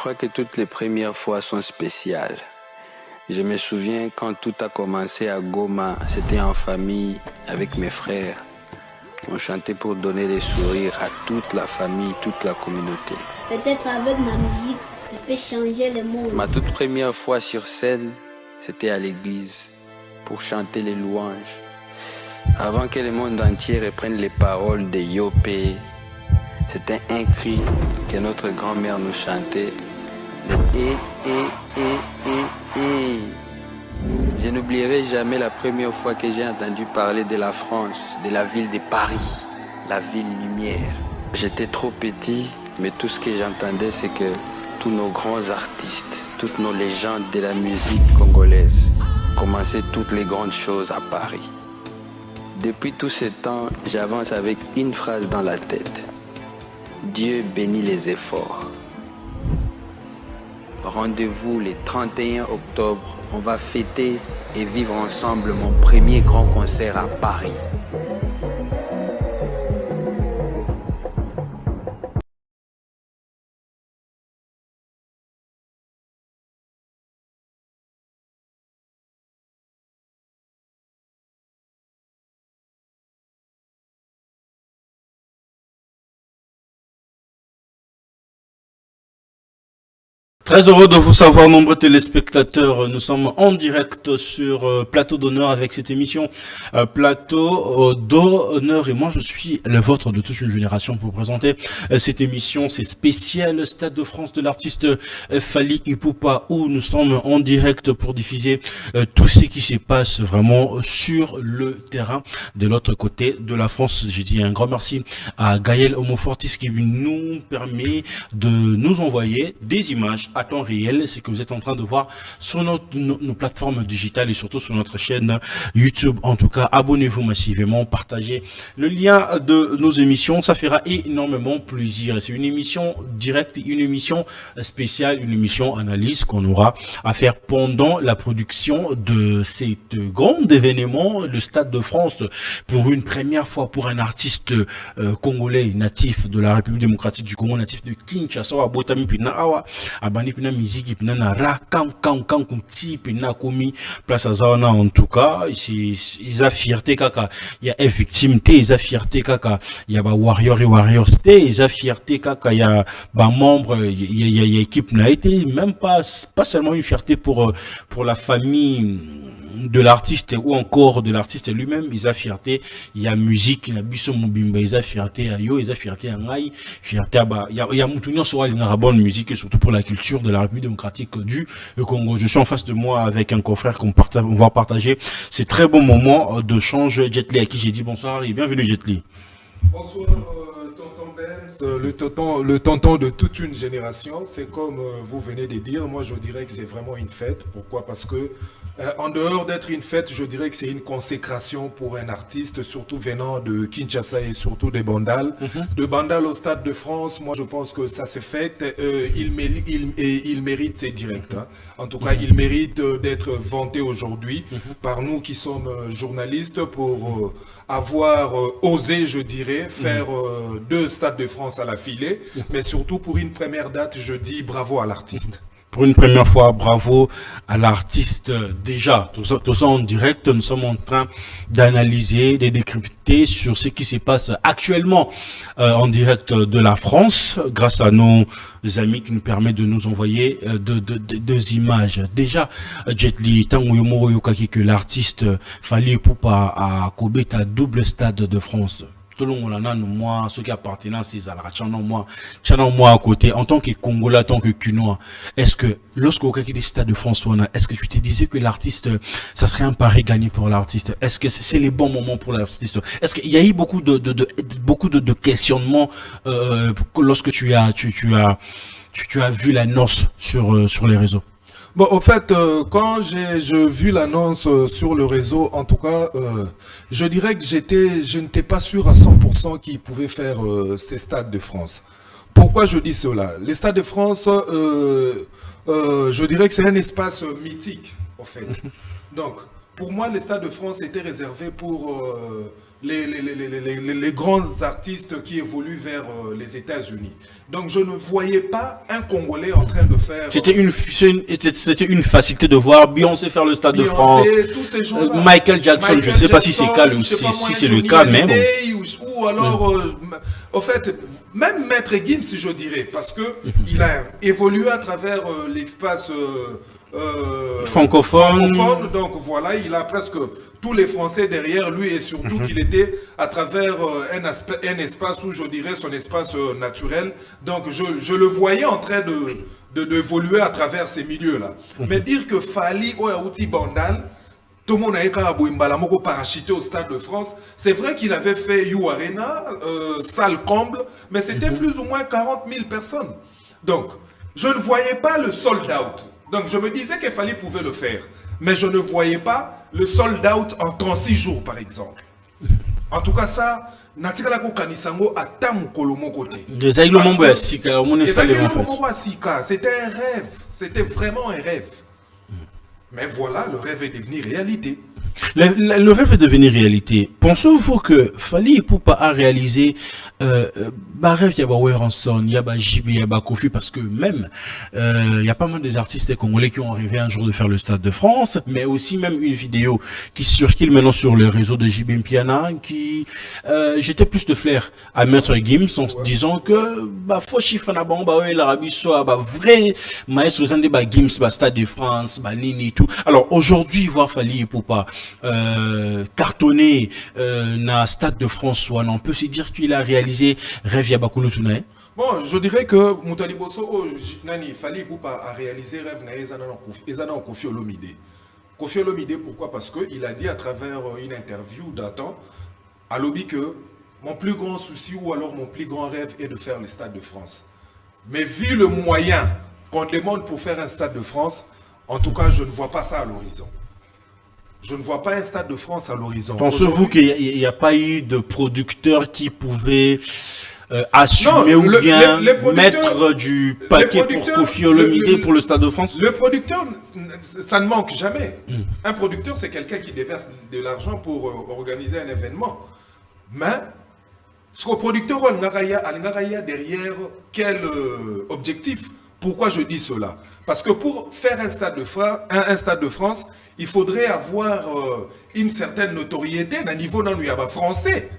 crois que toutes les premières fois sont spéciales. Je me souviens quand tout a commencé à Goma, c'était en famille avec mes frères. On chantait pour donner les sourires à toute la famille, toute la communauté. Peut-être avec ma musique, je peux changer le monde. Ma toute première fois sur scène, c'était à l'église pour chanter les louanges. Avant que le monde entier reprenne les paroles de Yopé, c'était un cri que notre grand-mère nous chantait. Et. Je n'oublierai jamais la première fois que j'ai entendu parler de la France, de la ville de Paris, la ville lumière. J'étais trop petit, mais tout ce que j'entendais, c'est que tous nos grands artistes, toutes nos légendes de la musique congolaise commençaient toutes les grandes choses à Paris. Depuis tout ce temps, j'avance avec une phrase dans la tête. Dieu bénit les efforts. Rendez-vous le 31 octobre, on va fêter et vivre ensemble mon premier grand concert à Paris. Très heureux de vous savoir, nombreux téléspectateurs. Nous sommes en direct sur Plateau d'honneur avec cette émission Plateau d'honneur. Et moi, je suis le vôtre de toute une génération pour vous présenter cette émission. C'est spécial Stade de France de l'artiste Fally Ipupa, où nous sommes en direct pour diffuser tout ce qui se passe vraiment sur le terrain de l'autre côté de la France. J'ai dit un grand merci à Gaël Homofortis qui nous permet de nous envoyer des images à temps réel, c'est que vous êtes en train de voir sur nos plateformes digitales et surtout sur notre chaîne YouTube. En tout cas, abonnez-vous massivement, partagez le lien de nos émissions, ça fera énormément plaisir. C'est une émission directe, une émission spéciale, une émission analyse qu'on aura à faire pendant la production de cet grand événement, le Stade de France, pour une première fois pour un artiste congolais natif de la République démocratique du Congo, natif de Kinshasa, à Botami Pina Awa, pina musique pina na ra kan kunti pina komi place azana. En tout cas ils a fierté kaka il y a victime te ils a fierté kaka il y a ba warrior et warriors te ils a fierté kaka il y a ba membre il y a équipe n'a été même pas seulement une fierté pour la famille de l'artiste ou encore de l'artiste lui-même. Ils ont fierté, il y a musique, il y a biso mobimba, ils ont fierté à yo, ils ont fierté à ngai, fierté à ba, il y a moutounion sur la bonne musique et surtout pour la culture de la République démocratique du Congo. Je suis en face de moi avec un confrère on va partager ces très bons moments de change. Jet Li, à qui j'ai dit bonsoir et bienvenue Jet Li. Bonsoir tonton Benz, le tonton de toute une génération. C'est comme vous venez de dire, moi je dirais que c'est vraiment une fête. Pourquoi? Parce que en dehors d'être une fête, je dirais que c'est une consécration pour un artiste, surtout venant de Kinshasa et surtout de Bandal. De Bandal au Stade de France, moi je pense que ça s'est fait. Il mérite ses directs. Hein. En tout cas, il mérite d'être vanté aujourd'hui par nous qui sommes journalistes pour avoir osé, je dirais, faire 2 Stades de France à la filée. Mais surtout pour une première date, je dis bravo à l'artiste. Pour une première fois, bravo à l'artiste. Déjà, tout ça en direct, nous sommes en train d'analyser, de décrypter sur ce qui se passe actuellement en direct de la France, grâce à nos amis qui nous permettent de nous envoyer deux images. Déjà, Jet Li, que l'artiste Fally Ipupa a Kobeta double Stade de France. Tout le monde moi, ceux qui appartiennent à ces moi à côté, en tant que Congolais, en tant que Cunois, est-ce que, lorsqu'au cas des Stades de France, est-ce que tu te disais que l'artiste, ça serait un pari gagné pour l'artiste? Est-ce que c'est les bons moments pour l'artiste? Est-ce qu'il y a eu beaucoup de questionnements, lorsque tu as vu l'annonce sur les réseaux? Bon, au fait, quand j'ai vu l'annonce sur le réseau, en tout cas, je dirais que je n'étais pas sûr à 100% qu'ils pouvaient faire ces Stades de France. Pourquoi je dis cela? Les Stades de France, je dirais que c'est un espace mythique, en fait. Donc, pour moi, les Stades de France étaient réservés pour les grands artistes qui évoluent vers les États-Unis. Donc, je ne voyais pas un Congolais en train de faire... C'était une facilité de voir Beyoncé faire le Stade de France. Tous ces gens-là. Michael Jackson, je ne sais pas si c'est le cas, si c'est le cas, mais bon. Ou alors, en fait, même Maître Gims, je dirais, parce que il a évolué à travers l'espace francophone. Donc voilà, il a presque tous les Français derrière lui et surtout qu'il était à travers un espace où je dirais son espace naturel. Donc je le voyais en train d'évoluer à travers ces milieux-là. Mais dire que Fally Oyauti Bandal, tout le monde a parachuté au Stade de France. C'est vrai qu'il avait fait You Arena, salle comble, mais c'était plus ou moins 40 000 personnes. Donc, je ne voyais pas le sold out. Donc, je me disais que Fally pouvait le faire. Mais je ne voyais pas le sold out en 36 jours, par exemple. En tout cas, ça, c'était un rêve. C'était vraiment un rêve. Mais voilà, le rêve est devenu réalité. Le rêve est devenu réalité. Pensez-vous que Fally Ipupa a réalisé rêve, il y a Weranson, il y a JB, il y a Kofi, parce que même il y a pas mal des artistes congolais qui ont rêvé un jour de faire le Stade de France, mais aussi même une vidéo qui circule maintenant sur le réseau de JB Mpiana qui jetait plus de flair à Maître Gims en se disant que faut chiffrer l'Arabie soit vrai maestro Zande Gims Stade de France Nini tout. Alors aujourd'hui voir Fally Ipupa cartonné na Stade de France, on peut se dire qu'il a réalisé rêve Yabakulu Tunae. Bon, je dirais que Moutali Bosso, Fally Ipupa a réalisé rêve na Koffi Olomide. Koffi Olomide, pourquoi? Parce qu'il a dit à travers une interview d'Atan à Lobby que mon plus grand souci ou alors mon plus grand rêve est de faire le Stade de France. Mais vu le moyen qu'on demande pour faire un Stade de France, en tout cas, je ne vois pas ça à l'horizon. Je ne vois pas un Stade de France à l'horizon. Pensez-vous qu'il n'y a pas eu de producteur qui pouvait assumer ou bien mettre du paquet pour Koffi Olomide pour le Stade de France? Le producteur, ça ne manque jamais. Un producteur, c'est quelqu'un qui déverse de l'argent pour organiser un événement. Mais, ce que le producteur a derrière, quel objectif? Pourquoi je dis cela? Parce que pour faire un Stade de France, il faudrait avoir une certaine notoriété à niveau français.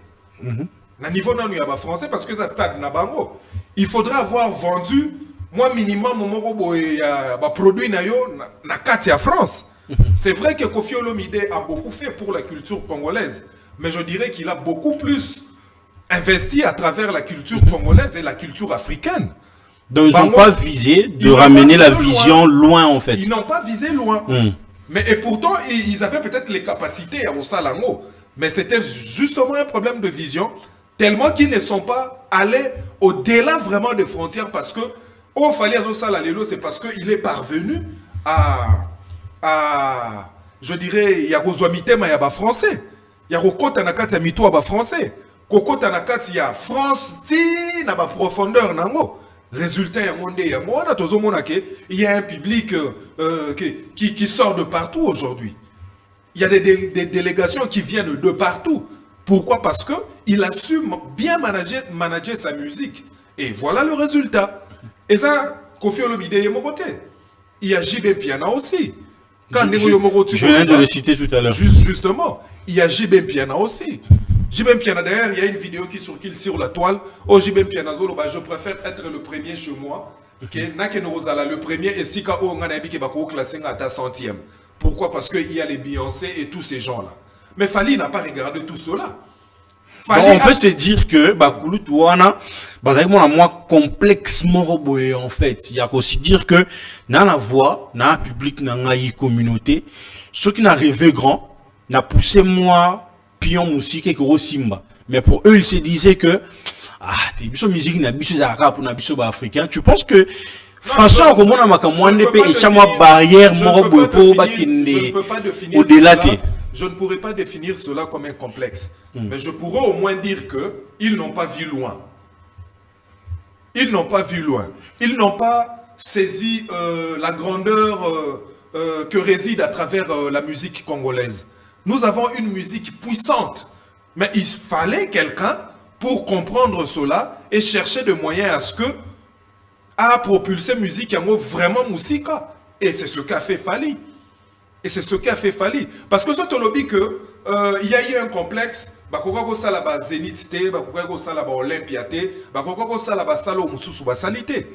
À niveau français, parce que ça Stade Nabango. Il faudrait avoir vendu, moi minimum, mon produit na Katia France. C'est vrai que Koffi Olomide a beaucoup fait pour la culture congolaise, mais je dirais qu'il a beaucoup plus investi à travers la culture congolaise et la culture africaine. Donc ils n'ont pas visé de ramener la vision loin en fait. Ils n'ont pas visé loin. Mais et pourtant, ils avaient peut-être les capacités au Salango. Mais c'était justement un problème de vision, tellement qu'ils ne sont pas allés au-delà vraiment des frontières, parce que au Fally Salalelo, c'est parce qu'il est parvenu à je dirais, il y a Rozoamitema, il y a français. Il y a Rokota Nakati, il y a Mito, français. Kokota Nakati, il y a France, il y a profondeur, nango. Résultat, il y a un public qui sort de partout aujourd'hui. Il y a des délégations qui viennent de partout. Pourquoi? Parce qu'il a su bien manager sa musique. Et voilà le résultat. Et ça, Koffi Olomide est mon côté. Il y a JB Mpiana aussi. Je viens de le citer tout à l'heure. Justement, il y a JB Mpiana aussi. JB Mpiana, d'ailleurs, il y a une vidéo qui circule sur la toile. Oh, JB Mpiana, je préfère être le premier chez moi. Le premier et Sika O Nganabi qui va classer à ta centième. Pourquoi? Parce qu'il y a les Beyoncé et tous ces gens-là. Mais Fally n'a pas regardé tout cela. On peut se dire que Bakulu Touana, moi complexement roboé en fait. Il y a aussi dire que dans la voix, dans le public, dans la communauté, ceux qui n'ont rêvé grand, n'a poussé moi pion musique et gros simba. Mais pour eux, ils se disaient que t'es biso musique n'a biso arabe n'a biso africain. Tu penses que façon comme on a makamouane et chama barrière morobo pour bakinde au-delà que je ne pourrais pas définir cela comme un complexe. Mais je pourrais au moins dire qu'ils n'ont pas vu loin. Ils n'ont pas vu loin. Ils n'ont pas saisi la grandeur que réside à travers la musique congolaise. Nous avons une musique puissante, mais il fallait quelqu'un pour comprendre cela et chercher des moyens à ce que à propulser musique en vraiment musique. Et c'est ce qu'a fait Fally. Et c'est ce qu'a fait Fally. Parce que ce lobby que il y a eu un complexe, bakoko sala ba Zénith té, bakoko sala ba Olympia té, bakoko sala ba salo mususu ba salité.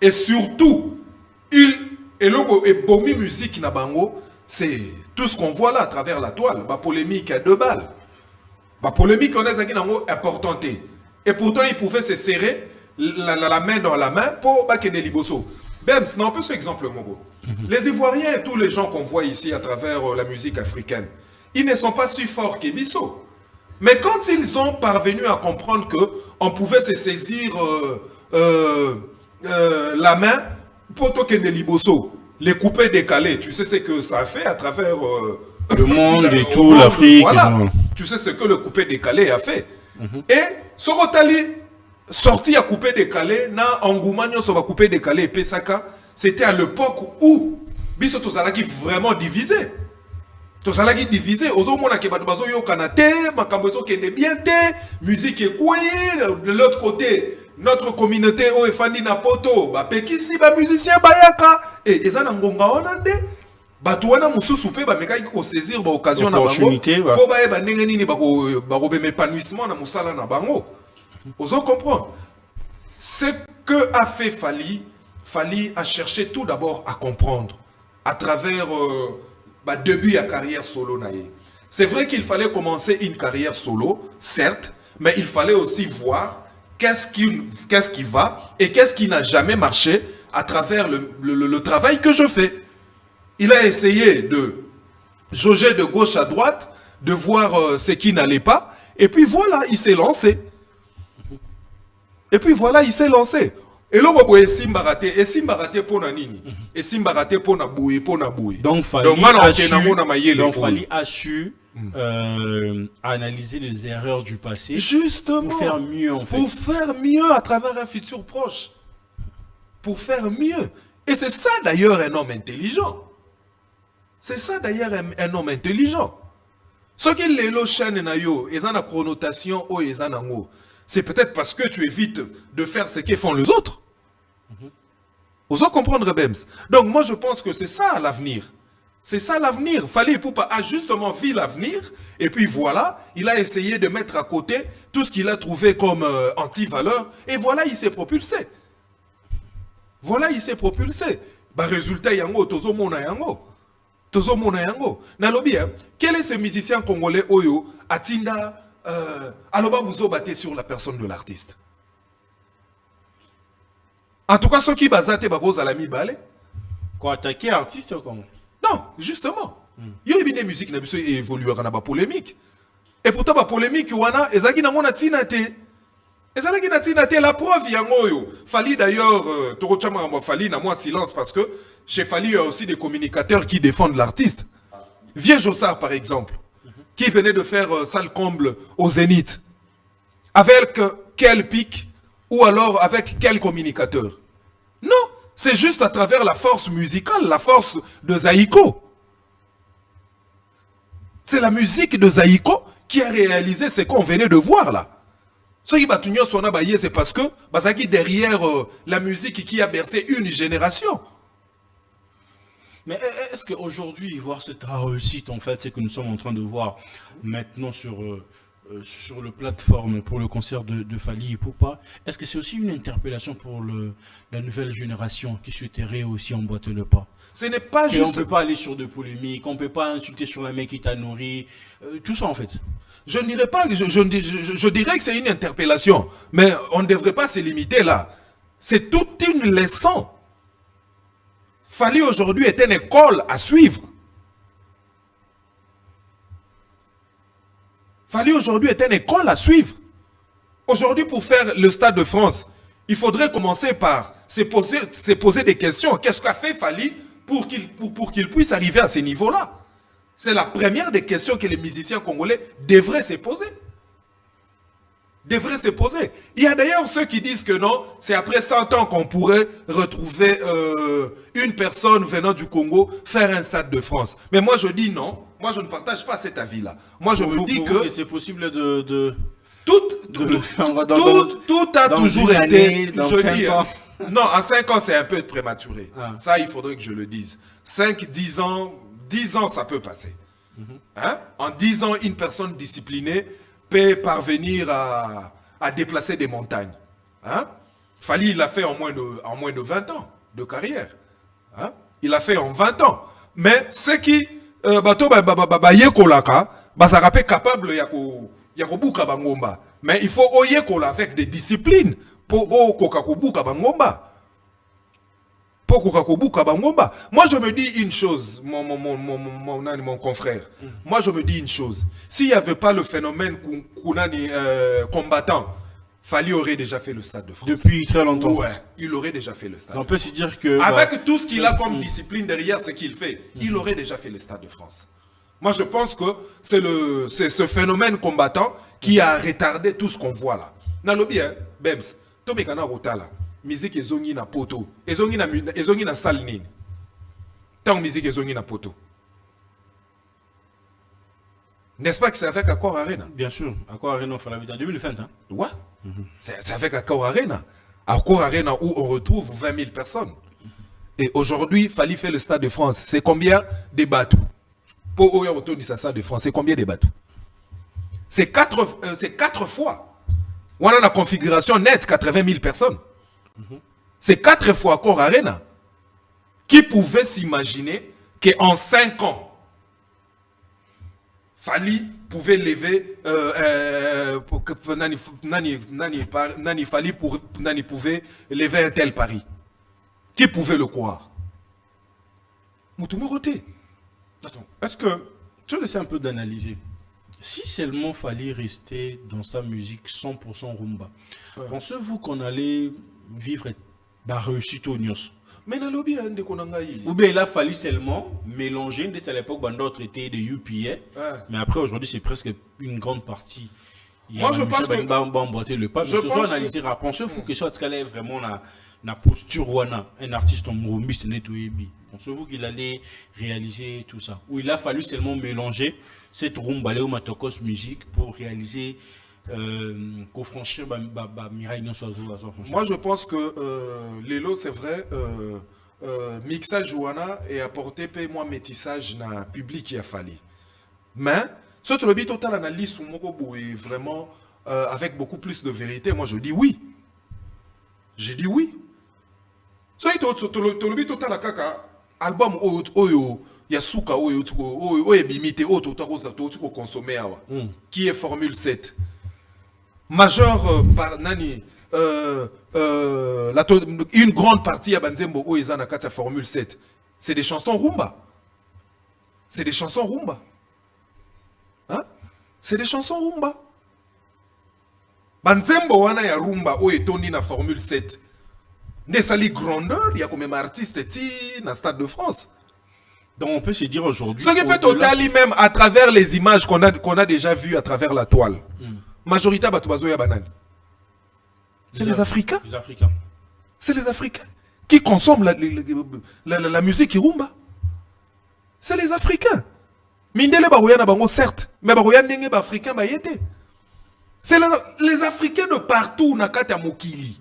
Et surtout, et logo et bomi musique na bango, c'est tout ce qu'on voit là à travers la toile, ba polémique à 2 balles. Ba polémique on est importante. Et pourtant il pouvait se serrer la main dans la main pour bakene liboso. Bems, non, un peu ce exemple, Mogo. Les Ivoiriens et tous les gens qu'on voit ici à travers la musique africaine, ils ne sont pas si forts qu'Ebisso. Mais quand ils ont parvenu à comprendre qu'on pouvait se saisir la main pour token de Liboso, les couper, décaler, tu sais ce que ça a fait à travers le monde et tout, l'Afrique. Voilà, tu sais ce que le coupé décalé a fait. Et Sorotali sorti à couper décalé, na Angoumagno ça va couper décalé et Pesaka, c'était à l'époque où Biso Tozalaki vraiment divisé. Tozalaki divisé, ozo mona ke bazo yo kanate, makambezo kende bien te, musique ekouye, de l'autre côté, notre communauté o efandi na poto, ba pekisi ba musicien bayaka et ezana ngonga onande. Batouana mususu pe ba meka ko saisir ba occasion na bango po ba ba ndenge nini ba ko épanouissement na musala na bango. Vous comprenez? Ce que a fait Fally, Fally a cherché tout d'abord à comprendre à travers début à carrière solo naïe. C'est vrai qu'il fallait commencer une carrière solo, certes, mais il fallait aussi voir qu'est-ce qui va et qu'est-ce qui n'a jamais marché à travers le travail que je fais. Il a essayé de jauger de gauche à droite, de voir ce qui n'allait pas, et puis voilà, il s'est lancé. Et puis voilà, il s'est lancé. Et là, on a Simbaraté. Et Simbaraté pour Nanini. Et Simbaraté pour Naboué, pour Naboué. Donc, Fally a su analyser les erreurs du passé. Justement. Pour faire mieux, en fait. Pour faire mieux à travers un futur proche. Pour faire mieux. Et c'est ça, d'ailleurs, un homme intelligent. C'est ça, d'ailleurs, un homme intelligent. Ce qui est le chaîne nayo, ils ont la connotation ou ils ont c'est peut-être parce que tu évites de faire ce qu'ils font les autres. Vous allez comprendre, Bems. Donc moi je pense que c'est ça l'avenir. C'est ça l'avenir. Fally Ipupa a justement vu l'avenir. Et puis voilà, il a essayé de mettre à côté tout ce qu'il a trouvé comme anti-valeur. Et voilà, il s'est propulsé. Voilà, il s'est propulsé. Bah résultat, yango, tozo mona yango. Tozo mona yango. Nalobi, quel est ce musicien congolais Oyo, Atinda, alors vous obatez sur la personne de l'artiste. En tout cas, ceux qui basent à la mi-balé. Quoi, attaquer artiste comment? Non, justement. Il y a des musiques qui évoluent dans la polémique. Et pourtant, la polémique, il y a des tinate. La preuve, yango. Fally d'ailleurs, Fally n'a moins silence parce que chez Fally, il y a aussi des communicateurs qui défendent l'artiste. Vieux Jossard, par exemple, qui venait de faire salle comble au Zénith. Avec quel pic ou alors avec quel communicateur? Non, c'est juste à travers la force musicale, la force de Zaïko. C'est la musique de Zaïko qui a réalisé ce qu'on venait de voir là. Ce qui c'est parce que derrière la musique qui a bercé une génération. Mais est-ce qu'aujourd'hui, voir cette réussite, en fait, c'est que nous sommes en train de voir maintenant sur le plateforme pour le concert de Fally Ipupa, est-ce que c'est aussi une interpellation pour la nouvelle génération qui souhaiterait aussi emboîter le pas? Ce n'est pas juste... On ne peut pas aller sur des polémiques, on ne peut pas insulter sur la mec qui t'a nourri, tout ça en fait. Je ne dirais pas, je dirais que c'est une interpellation, mais on ne devrait pas se limiter là. C'est toute une leçon. Fally aujourd'hui est une école à suivre. Fally aujourd'hui est une école à suivre. Aujourd'hui, pour faire le Stade de France, il faudrait commencer par se poser des questions. Qu'est-ce qu'a fait Fally pour qu'il puisse arriver à ce niveau-là? C'est la première des questions que les musiciens congolais devraient se poser. devrait se poser. Il y a d'ailleurs ceux qui disent que non, c'est après 100 ans qu'on pourrait retrouver une personne venant du Congo faire un stade de France. Mais moi je dis non, moi je ne partage pas cet avis-là. Moi je me dis que c'est possible de tout a toujours été, je dis, ans. Non, en 5 ans c'est un peu prématuré. Ça il faudrait que je le dise. 5, 10 ans, 10 ans ça peut passer. Hein? En 10 ans, une personne disciplinée peut parvenir à déplacer des montagnes. Hein? Fali, il l'a fait en moins de 20 ans de carrière. Hein? Il l'a fait en 20 ans. Mais ce qui, ça rappelle capable, yakobuka bangomba. Mais il faut oyekola avec des disciplines pour kokakobuka bangomba. Moi, je me dis une chose, mon confrère. Moi, je me dis une chose. S'il n'y avait pas le phénomène combattant, Fali aurait déjà fait le Stade de France. Depuis très longtemps. Ouais, il aurait déjà fait le Stade. On peut se dire que... Avec tout ce qu'il a comme discipline derrière ce qu'il fait, il aurait déjà fait le Stade de France. Moi, je pense que c'est ce phénomène combattant qui a retardé tout ce qu'on voit là. Nalobi, hein, Bems, Tobekana Rotala. Musique ezongi na poto, ezongi na salle nini. Tant musique ezongi na poto. N'est-ce pas que c'est avec Accor Arena? Bien sûr, Accor Arena on fait la vie en 2020. Hein? Ouais. C'est avec Accor Arena. Accor Arena où on retrouve 20 000 personnes. Et aujourd'hui, Fali fait le Stade de France. C'est combien de bateaux? Pour Oya Otoni sa Stade de France, c'est combien de bateaux? C'est 4 fois. On a la configuration nette, 80 000 personnes. C'est 4 fois Accor Arena. Qui pouvait s'imaginer qu'en 5 ans, Fali pouvait lever Nani pouvait lever un tel pari. Qui pouvait le croire? Moutoumoroté. Attends, est-ce que tu essaies un peu d'analyser? Si seulement Fali restait dans sa musique 100% rumba, pensez-vous qu'on allait vivre la réussite au Nyos? Ou bien il a fallu seulement mélanger, dès à l'époque, d'autres étaient de UPA, mais après aujourd'hui c'est presque une grande partie. Moi je pense que... Pensez-vous que soit qu'elle est vraiment la posture ou un artiste en rumbiste nettoyébi? Pensez-vous qu'il allait réaliser tout ça? Ou il a fallu seulement mélanger cette rumba ou matokos musique pour réaliser franchir moi je pense que Lelo c'est vrai mixage ouana et apporter moi métissage na public qui a fallu mais ce que le but total analyse est vraiment avec beaucoup plus de vérité. Moi je dis oui, ce que le but total kaka album oyo Yasuka oyo ebimite oyo to consommer awa qui est Formule 7 majeur par nani une grande partie à Banzembo où ils en a Formule 7 c'est des chansons rumba, c'est des chansons rumba, hein? C'est des chansons rumba. Banzembo wana ya rumba où est tourné na Formule 7 ne sali grandeur il y a comme artiste ti na Stade de France. Donc on peut se dire aujourd'hui ce qui peut totalement même à travers les images qu'on a déjà vues à travers la toile. Majorité batubazo ya banani. C'est les Africains. Les Africains. C'est les Africains qui consomment la musique rumba. C'est les Africains. Mindele barouyana bango certes, mais barouyana ndenge ba africain ba yete. C'est les Africains de partout na kata mokili.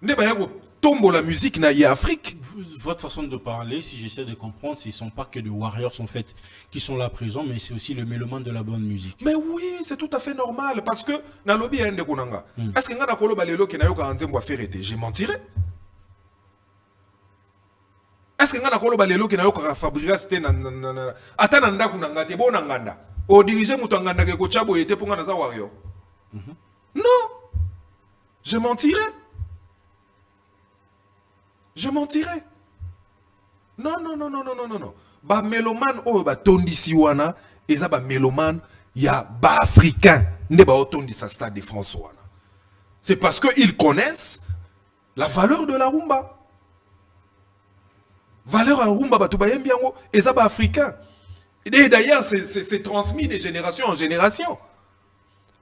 Ne ba yako tombo la musique na y Afrique. Votre façon de parler, si j'essaie de comprendre, ce ne sont pas que des warriors en fait qui sont là présents, mais c'est aussi le mélomane de la bonne musique. Mais oui, c'est tout à fait normal parce que na lobby ende kunanga. Est-ce que ngana kolo balelo ke na yoka nzembo ferete, je mentirais? Est-ce que ngana kolo balelo ke na yoka fabrica c'était na atana ndaku nanga te bona nganda. O diriger mutu nganda ke ko chabo yete ponga na za warrior. Non. Je mentirais. Je mentirais. Non. Ba mélomane oh ba tondisi wana, eza ba mélomane ya ba africain ne ba otondisa Stade de France wana. C'est parce que ils connaissent la valeur de la rumba. Valeur à rumba ba to ba yembiango eza ba africain. Et d'ailleurs c'est transmis de génération en génération.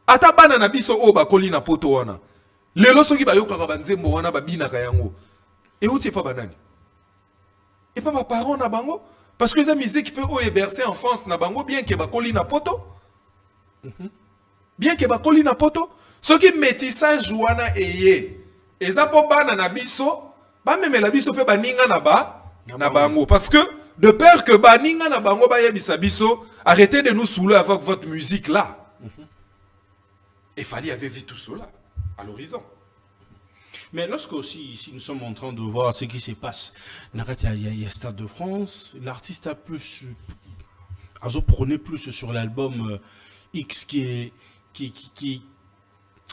ata bana na biso o bakoli na poto wana lelo soki bayokaka banzembo wana babinaka yango euti epa banani epa baparent na bango parce que eza musique peut héberger enfance na bango bien que bakoli na poto bien que bakoli na poto soki métissage wana eye eza po bana na biso bamemela biso pe baninga na bango parce que de peur que baninga na bango bayebisa biso arrêtez de nous saouler avec votre musique là. Et Fally avait vu tout cela à l'horizon. Mais lorsque aussi, si nous sommes en train de voir ce qui se passe, il y a Stade de France, l'artiste a plus, prôné plus sur l'album X qui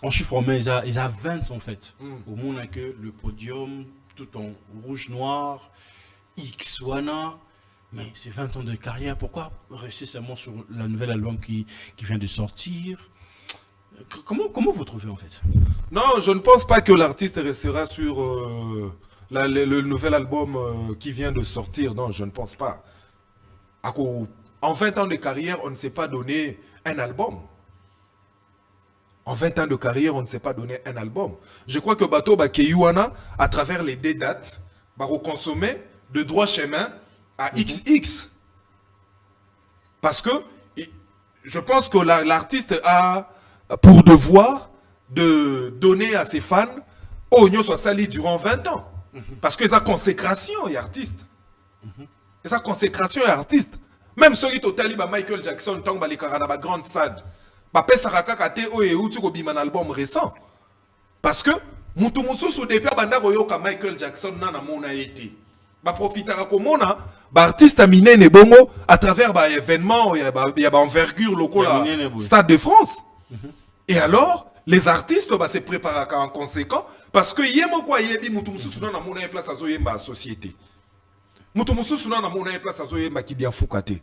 en chiffre romain, il a 20 en fait. Au monde que le podium, tout en rouge-noir, X, Wana, mais c'est 20 ans de carrière. Pourquoi rester seulement sur la nouvelle album qui vient de sortir? Comment vous trouvez en fait? Non, je ne pense pas que l'artiste restera sur le nouvel album qui vient de sortir. Non, je ne pense pas. En 20 ans de carrière, on ne s'est pas donné un album. En 20 ans de carrière, on ne s'est pas donné un album. Je crois que Bato Bakeyuana, à travers les deux dates, va reconsommer de droit chemin à XX. Parce que je pense que l'artiste a pour devoir de donner à ses fans Oignon soit sali durant 20 ans. Parce que sa consécration est artiste. Et sa consécration est artiste. Même ceux qui totali Michael Jackson, tant que les karana grande sad, Papa Sarakaka te o e utu ko biman album récent. Parce que mutu musu sous départ banda koyoka Michael Jackson na mona été. Ba profitera ko mona ba artiste miné ne bongo à travers ba événement il y a ba envergure local Stade de France. Et alors, les artistes se préparent en conséquent parce que yemo kwa yebi mutu mususu na mona place azo yemba société. Mutu mususu na mona place azo yemba ki bien fukate.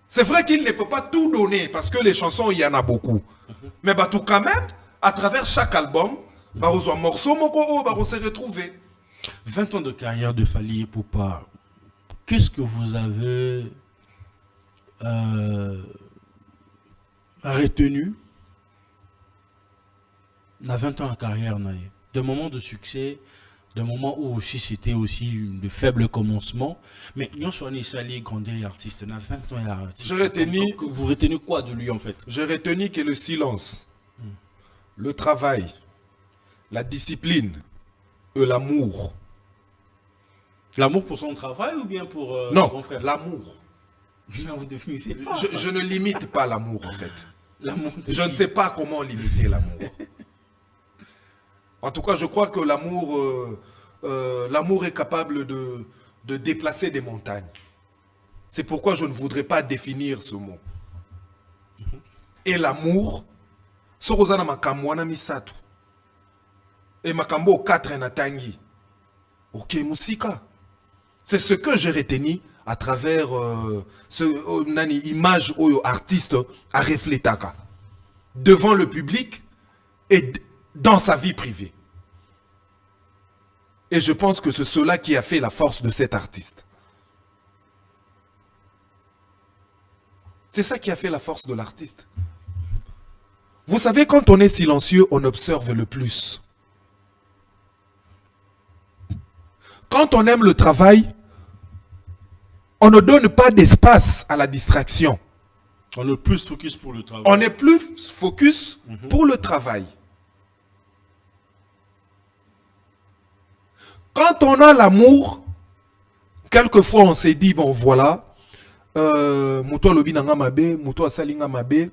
C'est vrai qu'il ne peut pas tout donner parce que les chansons il y en a beaucoup. Mais bah tout quand même à travers chaque album, bah un morceau moko bah on s'est retrouvé. 20 ans de carrière de Fally Ipupa. Qu'est-ce que vous avez retenu dans 20 ans de carrière, de moments de succès, de moments où aussi c'était aussi de faibles commencements, mais nous sommes allés grandir artiste, dans 20 ans artiste. Vous retenez quoi de lui en fait? J'ai retenu que le silence, le travail, la discipline et l'amour. L'amour pour son travail ou bien pour non, son frère? L'amour. Non, vous définissez pas. Je ne limite pas l'amour en fait. Je ne qui? sais pas comment limiter l'amour. En tout cas, je crois que l'amour est capable de déplacer des montagnes. C'est pourquoi je ne voudrais pas définir ce mot. Et l'amour, sorozana makambo wana misatu. Et makambo 4 na tangi. Ok, musika. C'est ce que j'ai retenu à travers nani image oyo artiste à reflétaka devant le public et dans sa vie privée. Et je pense que c'est cela qui a fait la force de cet artiste. C'est ça qui a fait la force de l'artiste. Vous savez, quand on est silencieux, on observe le plus. Quand on aime le travail, on ne donne pas d'espace à la distraction. On est plus focus pour le travail. On est plus focus pour le travail. Quand on a l'amour, quelquefois on s'est dit, bon voilà, Mouto lobi nanga mabe, Mouto asalinga mabe,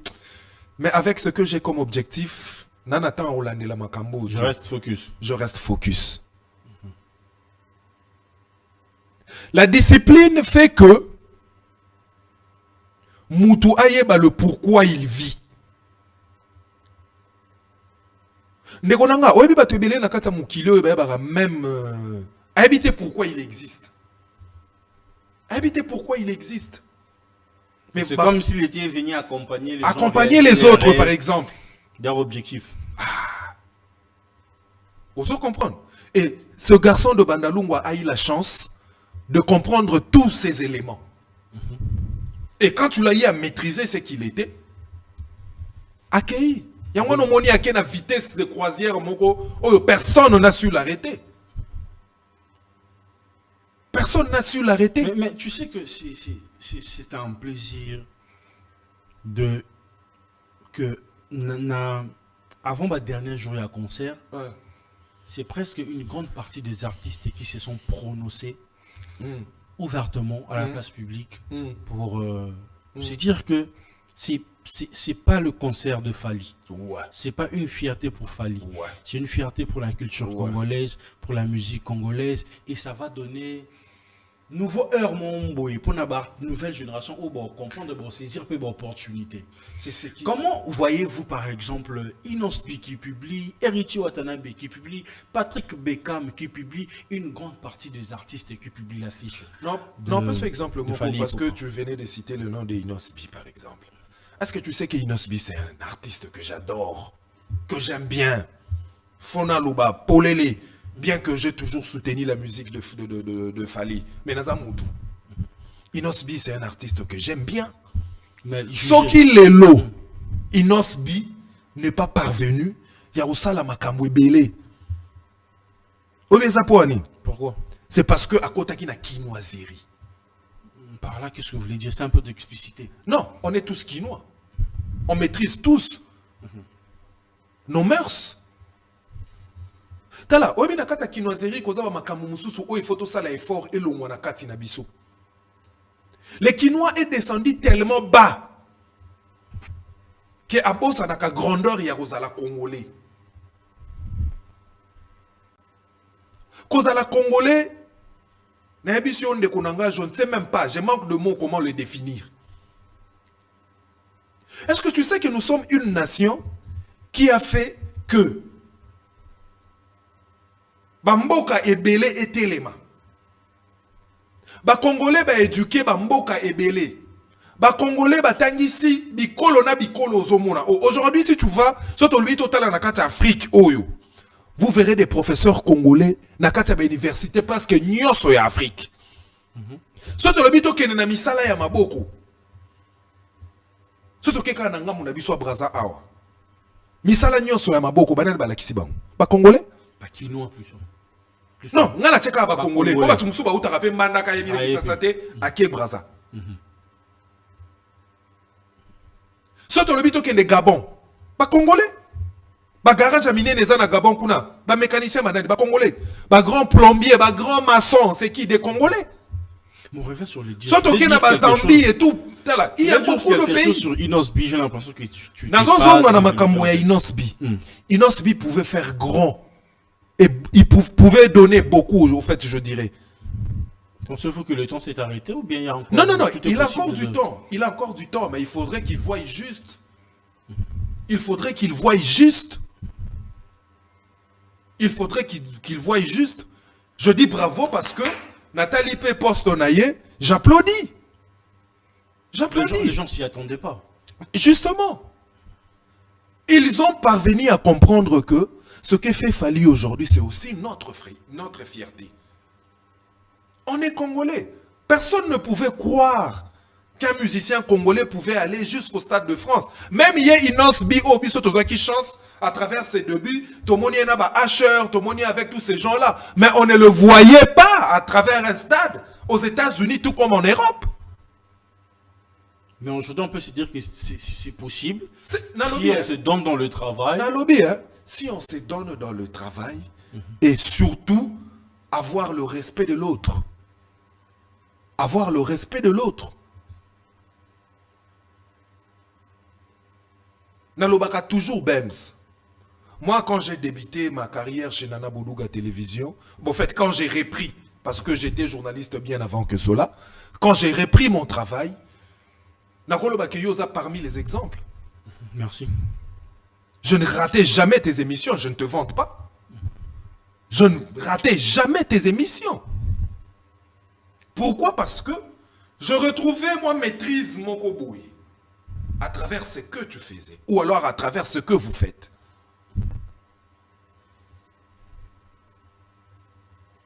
mais avec ce que j'ai comme objectif, nanatan olande la makambo. Je reste focus. Je reste focus. La discipline fait que Moutou ayeba le pourquoi il vit. Nekonanga, oyebi bato ebele na kata mukile oyebi même habiter pourquoi il existe. Habiter pourquoi il existe. Mais c'est comme s'il était venu accompagner les autres par exemple. Leur objectif. Vous comprenez? Et ce garçon de Bandalungwa a eu la chance de comprendre tous ces éléments. Et quand tu l'as eu à maîtriser ce qu'il était, accueilli. Il y a un homoni à la vitesse de croisière, personne n'a su l'arrêter. Personne n'a su l'arrêter. Mais tu sais que c'est un plaisir de que avant ma dernière journée à concert, Ouais. c'est presque une grande partie des artistes qui se sont prononcés ouvertement à la place publique pour se dire que c'est pas le concert de Fally. Ouais. C'est pas une fierté pour Fally. Ouais. C'est une fierté pour la culture congolaise, pour la musique congolaise, et ça va donner nouveau heure mon boy pour la nouvelle génération où bon comprendre bon saisir peu d'opportunités. C'est ce qui. Comment voyez-vous par exemple Inosbi qui publie, Héritier Watanabe qui publie, Patrick Beckham qui publie, une grande partie des artistes qui publient l'affiche? Non, pas ce exemple, Moko, Fally, parce que pourquoi? tu venais de citer le nom d'Inosbi, par exemple. Est-ce que tu sais qu'Inosbi, c'est un artiste que j'adore, que j'aime bien? Fona Luba, Polele, bien que j'ai toujours soutenu la musique de Fally. Mais Nazamoudou, Inosbi, c'est un artiste que j'aime bien. Sauf qu'il est lot, Inosbi n'est pas parvenu. Il y a aussi la Makambwe Bele. Pourquoi? C'est parce que à côté na quinoiserie. Par là, qu'est-ce que vous voulez dire? C'est un peu d'explicité. Non, on est tous quinois. On maîtrise tous nos mœurs. Tala, oyebi na kati ya quinoiserie kozaba makambo mususu oyo faut tosala effort elongwa na kati na biso. Le quinoa est descendu tellement bas que abosa na ka grandeur ya kozala congolais. Kozala congolais, na émission de Konanga, je ne sais même pas, je manque de mots comment le définir. Est-ce que tu sais que nous sommes une nation qui a fait que Bamboka ebele etelema. Ba Congolais ba éduqué Bamboka ebele. Ba Congolais ba tangisi bikolo na bikolo zomona. Aujourd'hui si tu vas sur ton total na kati Afrique oyo, vous verrez des professeurs congolais na kati ba université presque nyonso ya Afrique. Sur ton bito kene na misala ya maboko. Sur to keka na ngamu na biso braza awa. Misala nyonso ya maboko banani balakisi bango. Ba Congolais Pas quinois plus. Non, nga na cheka ba Congolais. Congolais. Ba tumusu ba uta rapé mandaka yebile kisasate ake braza. Soto le bito kende Gabon. Ba Congolais. Ba garage à miner les na Gabon kuna. Ba mécanicien manani ba Congolais. Ba grand plombier, ba grand maçon, c'est qui des Congolais? Mon revers sur les dieux. Soto kena ba Zambie et tout. Tala, il y a beaucoup de pays. Sur Inosbi, j'ai l'impression que tu Nazo zonga na makambo ya Inosbi. Inosbi pouvait faire grand. Et il pouvait donner beaucoup, au fait, je dirais. Pensez-vous que le temps s'est arrêté ou bien il y a encore... Non, tout est il a possible encore du temps. Il a encore du temps, mais il faudrait qu'il voie juste. Il faudrait qu'il voie juste. Il faudrait qu'il voie juste. Je dis bravo parce que Nathalie P. Postonaye, j'applaudis. J'applaudis. Les gens s'y attendaient pas. Justement. Ils ont parvenu à comprendre que ce que fait Fally aujourd'hui, c'est aussi notre fierté. On est Congolais. Personne ne pouvait croire qu'un musicien congolais pouvait aller jusqu'au Stade de France. Même hier, Inosbi, Obiso, qui chance à travers ses débuts, Tomoni Enaba, Asher, Tomoni avec tous ces gens-là. Mais on ne le voyait pas à travers un stade aux États-Unis, tout comme en Europe. Mais aujourd'hui, on peut se dire que c'est possible. Si Nalobi, on se donne dans le travail. Nalobi, si on se donne dans le travail, et surtout, avoir le respect de l'autre. Avoir le respect de l'autre. Nalobaka toujours Bems. Moi, quand j'ai débuté ma carrière chez Nana Boudouga Télévision, bon, en fait, quand j'ai repris, parce que j'étais journaliste bien avant que cela, quand j'ai repris mon travail, Nakolobaka Yosa parmi les exemples. Merci. Je ne ratais jamais tes émissions, je ne te vante pas. Je ne ratais jamais tes émissions. Pourquoi? Parce que je retrouvais, moi, maîtrise mon koboui à travers ce que tu faisais, ou alors à travers ce que vous faites.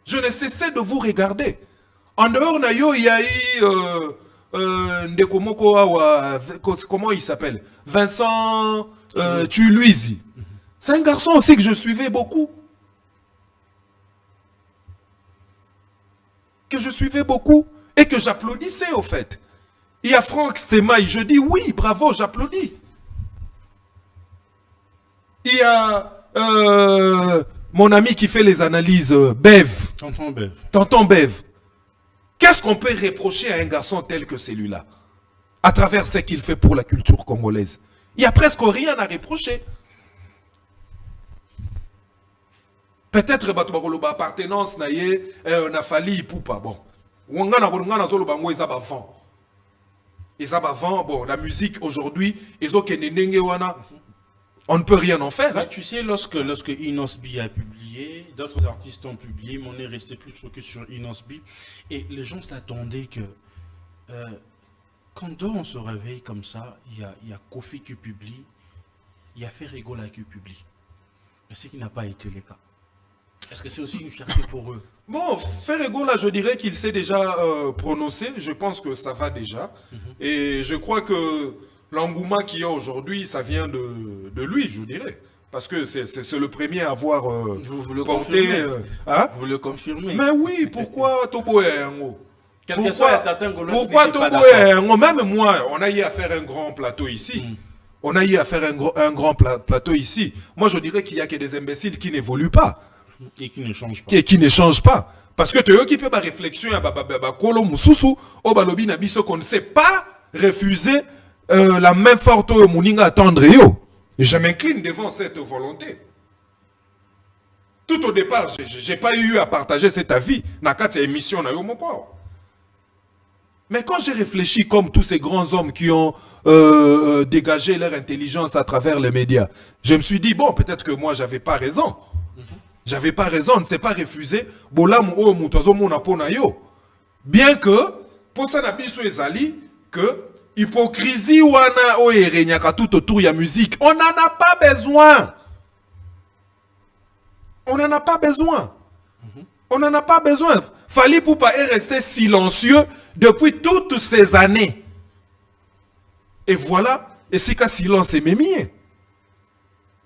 Je ne cessais de vous regarder. En dehors, il y a eu... comment il s'appelle? Vincent Tu Louisi. C'est un garçon aussi que je suivais beaucoup. Que je suivais beaucoup et que j'applaudissais au fait. Il y a Franck Stemaï, je dis oui, bravo, j'applaudis. Il y a mon ami qui fait les analyses, Bev. Tonton Bev. Tonton Bev. Qu'est-ce qu'on peut reprocher à un garçon tel que celui-là, à travers ce qu'il fait pour la culture congolaise? Il n'y a presque rien à reprocher. Peut-être que appartenance n'a fallu pour pas bon. Bon, la musique aujourd'hui, on ne peut rien en faire. Hein. Tu sais, lorsque Inosbi a publié, d'autres artistes ont publié, mais on est resté plus focus sur Inosbi. Et les gens s'attendaient que quand on se réveille comme ça, il y a Kofi qui publie, il y a Ferregola qui publie. Mais ce qui n'a pas été le cas. Est-ce que c'est aussi une fierté pour eux? Bon, Ferregola, je dirais qu'il s'est déjà prononcé. Je pense que ça va déjà. Et je crois que l'engouement qu'il y a aujourd'hui, ça vient de lui, je dirais. Parce que c'est le premier à avoir vous le porté... hein? Vous le confirmez. Mais oui, pourquoi Toboé Yango? Pourquoi même moi, on a eu à faire un grand plateau ici. On a eu à faire un grand plateau ici. Moi, je dirais qu'il n'y a que des imbéciles qui n'évoluent pas. Et qui ne changent pas. Qui ne changent pas. Parce que tu as occupé ma réflexion qu'on ne sait pas refuser la main forte au Mouninga attendre yo. Je m'incline devant cette volonté. Tout au départ, je n'ai pas eu à partager cet avis dans cette émission. Mais quand j'ai réfléchi comme tous ces grands hommes qui ont dégagé leur intelligence à travers les médias, je me suis dit, bon, peut-être que moi, j'avais pas raison. J'avais pas raison, ne s'est pas refusé. Bien que, pour ça, que hypocrisie wana o erenyaka tout autour de la musique, on n'en a pas besoin. On n'en a pas besoin. On n'en a pas besoin. Fali Poupa est resté silencieux depuis toutes ces années. Et voilà, et c'est qu'un silence est mémié.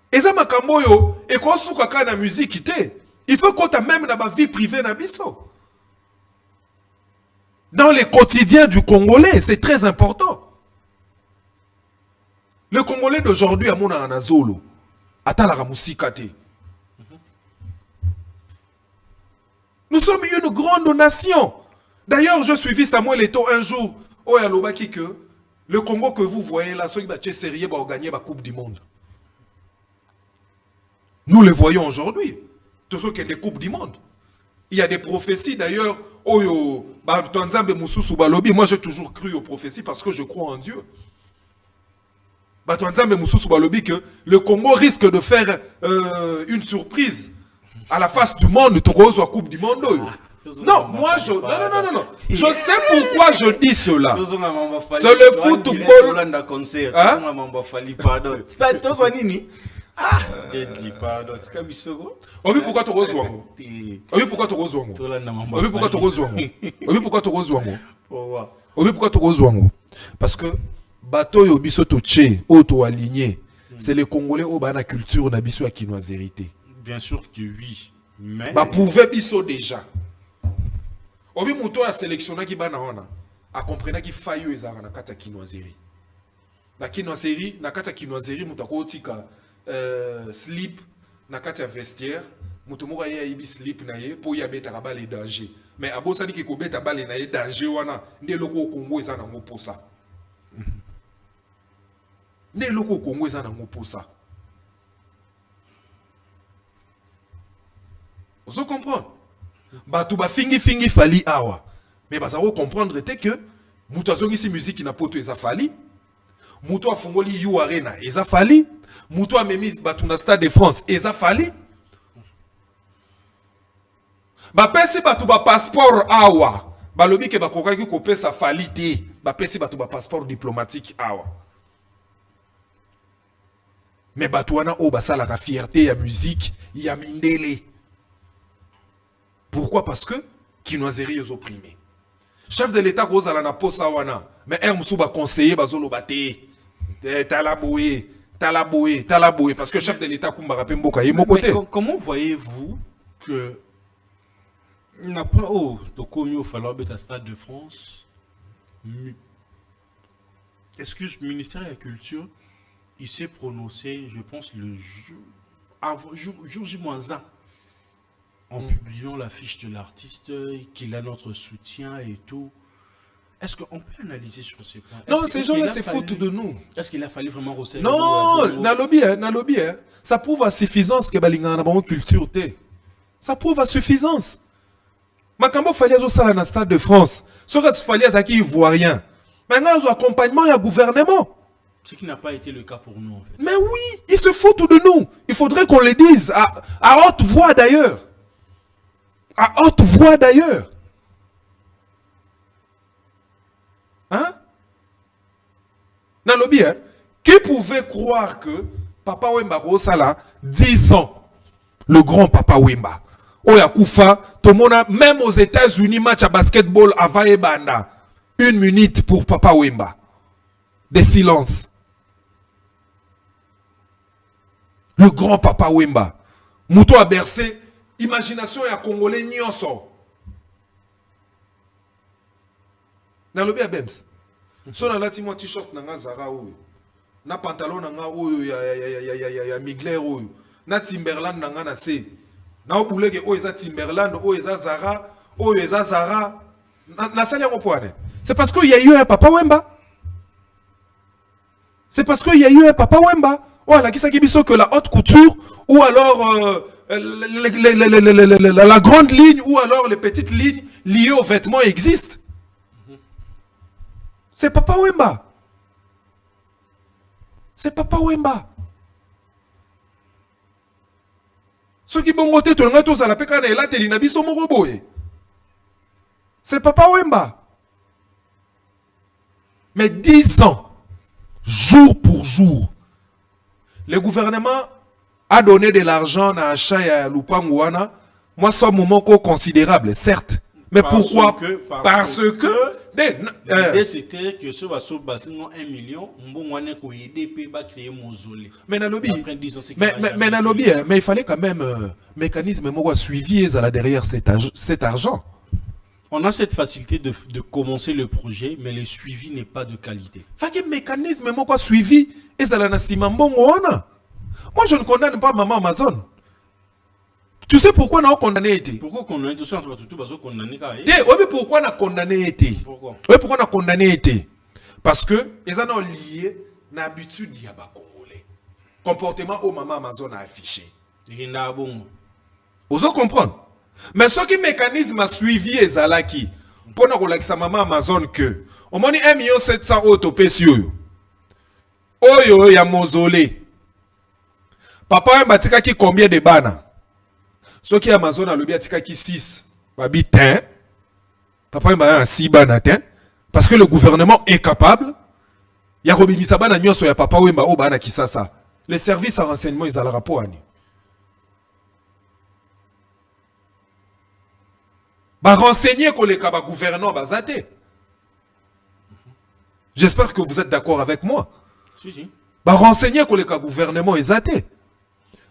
Et ça m'a camboyo, et qu'on souka ka na musique il faut qu'on t'a même dans ma vie privée na biso. Dans les quotidiens du Congolais, c'est très important. Le Congolais d'aujourd'hui a mon anazolo, atala la musique. Nous sommes une grande nation. D'ailleurs, je suivis Samuel Eto'o un jour au Yalobaki que le Congo que vous voyez là, ceux qui va sérieux va gagner la Coupe du Monde. Nous le voyons aujourd'hui. Tous ceux qui ont des Coupes du Monde. Il y a des prophéties d'ailleurs. Moi j'ai toujours cru aux prophéties parce que je crois en Dieu. Que le Congo risque de faire une surprise à la face du monde. La Coupe du Monde. Non, moi je... Non. Je sais pourquoi je dis cela. C'est le football. Ah, je dis pardon. C'est comme on dit pourquoi tu reçois. On dit pourquoi tu reçois. On dit pourquoi tu reçois. On dit pourquoi tu reçois. On dit pourquoi tu reçois. Parce que bateau yo biso to tché, auto aligné. C'est les Congolais au bana culture na biso à kinoiserité. Bien sûr que oui, mais ba pouvait biso déjà. Obi muto a sélectionné qui bana ona. A comprendre qui faillo ezara na kata kinoiserie. Na kinoiserie, na kata kinoiserie mutako tika slip na kati ya vestiaire mutu moko ya yibi slip na ye po ya beta bale danger mais abosani ki ko beta bale na ye danger wana nde loko Kongo eza na ngoposa nde loko Kongo eza na ngoposa vous comprenez batu ba fingi fali awa mais baza ko comprendre te que mutu azongi si musique na poto eza fali mutu afungoli yu arena eza fali Moutou a mis Batuna Stade de France et ça fali. Ba pesi batu ba passeport awa. Ba lobi ke ba kokaki ko pesa fali te. Ba pesi batu ba passeport diplomatique awa. Mais batuana o basala ka fierté ya musique ya mindele. Pourquoi? Parce que kinoiserie les opprimés. Chef de l'État Rosa la na posa wana. Mais er musu ba conseiller bazolo baté. Talaboué. Talaboé, parce que chef de l'État Kumbara Pemboka est mon côté. Comment voyez-vous que après au falloir au Stade de France, excuse, ministère de la Culture, il s'est prononcé, je pense, le jour J-1, en publiant la fiche de l'artiste, qu'il a notre soutien et tout. Est-ce qu'on peut analyser sur ces points? Non, ces gens-là, c'est faute de nous. Est-ce qu'il a fallu vraiment resserrer? Non, Nalobi, ça prouve à suffisance que Balinga n'a pas une culture. Ça prouve à suffisance. Makambo fallait au Sala Stade de France. Ce qu'il fallait à qui ivoirien. Maintenant, il accompagnement et un gouvernement. Ce qui n'a pas été le cas pour nous, en fait. Mais oui, ils se foutent de nous. Il faudrait qu'on le dise à haute voix d'ailleurs. À haute voix d'ailleurs. Hein? Nalobi, hein? Qui pouvait croire que Papa Wemba Rosala, 10 ans, le grand Papa Wemba, Oyakoufa, tout le monde, même aux États-Unis, match à basketball à Vaebanda, 1 minute pour Papa Wemba. De silence. Le grand Papa Wemba. Mouto a bercé, imagination et à Congolais nyonso. Nalobi a Bems. So na lati mo t-shirt na nga Zara oyo. Na pantalon na nga oyo ya Migler oyo. Na Timberland na nga na se. Na obuleke oyo eza Timberland, oyo eza Zara, oyo eza Zara. Na sali yango poane. C'est parce qu'il y a eu un Papa Wemba. C'est parce qu'il y a eu un Papa Wemba. Oh, la kisa kibiso que la haute couture ou alors la grande ligne ou alors les petites lignes liées aux vêtements existent. C'est Papa Wemba. C'est Papa Wemba. Ceux qui vont voter, tout le monde à la pécane et là, t'es l'inabiso moroboé. C'est Papa Wemba. Mais 10 ans, jour pour jour, le gouvernement a donné de l'argent à Acha et à Lupanguana. Moi, c'est un moment considérable, certes. Mais pourquoi? Parce que l'idée c'était que ce va se passer 1 million, on va aider à créer un mausolée. Mais il fallait quand même un mécanisme suivi derrière cet argent. On a cette facilité de commencer le projet, mais le suivi n'est pas de qualité. Il y a un mécanisme suivi et ça l'a moi je ne condamne pas Maman Amazon. Tu sais pourquoi on a condamné été? Pourquoi condamné été? Pourquoi on a condamné été? Pourquoi on a condamné été? Parce que ils ont lié l'habitude de Congolais. Comportement au Maman Amazon a affiché. Vous comprenez? Mais ce qui mécanisme a suivi Ezalaki pour nous relaxer Maman Amazon que on m'a dit 1 700 000 autopécieux. Oyo ya mausolée. Papa Mbatika qui combien de bana? Ce qui Amazon a le biatika qui 6. Babi ten. Papa Mbatika 6 bana ten. Parce que le gouvernement est capable. Ya Robini Sabana nyonso ya Papa Wemba o bana qui ça. Les services à renseignement ils ont le rapport ani. Ba renseigner que les kaba gouvernants bazate. J'espère que vous êtes d'accord avec moi. Si. Ba renseigner que les kaba gouvernement ezate.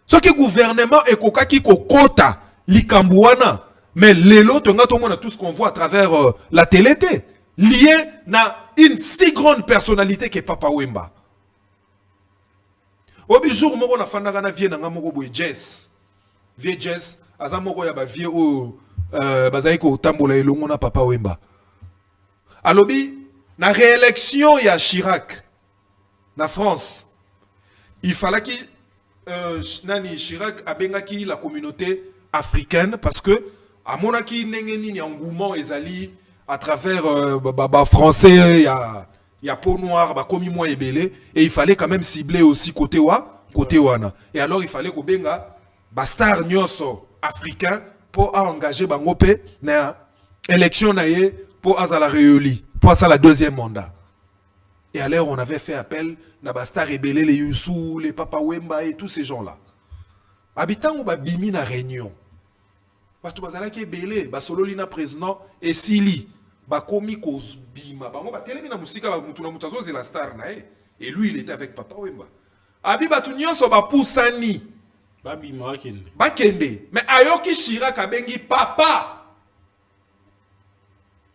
Ce qui gouvernement est kokaki kokota likambouana mais lelo tonga tout monde tout ce qu'on voit à travers la télé lié na une si grande personnalité que Papa Wemba. Obi jour moko na fandaka na vie na moko boy Jess. Vie Jess azamoko ya ba vie o bazali ko tambola elongo na Papa Wemba. Alobi na réélection ya Chirac na France. Il fallait qu'il Nani Chirac a bengaki la communauté africaine parce que à monaki nengeni engouement ezali à travers français y a peau noire ba komi moi ebele et il fallait quand même cibler aussi côté wana et alors il fallait ko benga bastar nyonso africain pour engager bango pe na élection na ye pour azala réélu pour ça la deuxième mandat. Et alors, on avait fait appel à Bastar Rebelle, les Youssou, les Papa Wemba et tous ces gens-là. Habitant ou bimi na réunion. Parce que qui est belé, Basololi na président et Sili, Bakomi Kozbima, Bango ba telemi na musika ba mutuna mutazo c'est la star na et lui il était avec Papa Wemba. Abi batu nyonso ba pusani. Babi Marakende. Bakende. Mais ayoki Chirac abengi papa.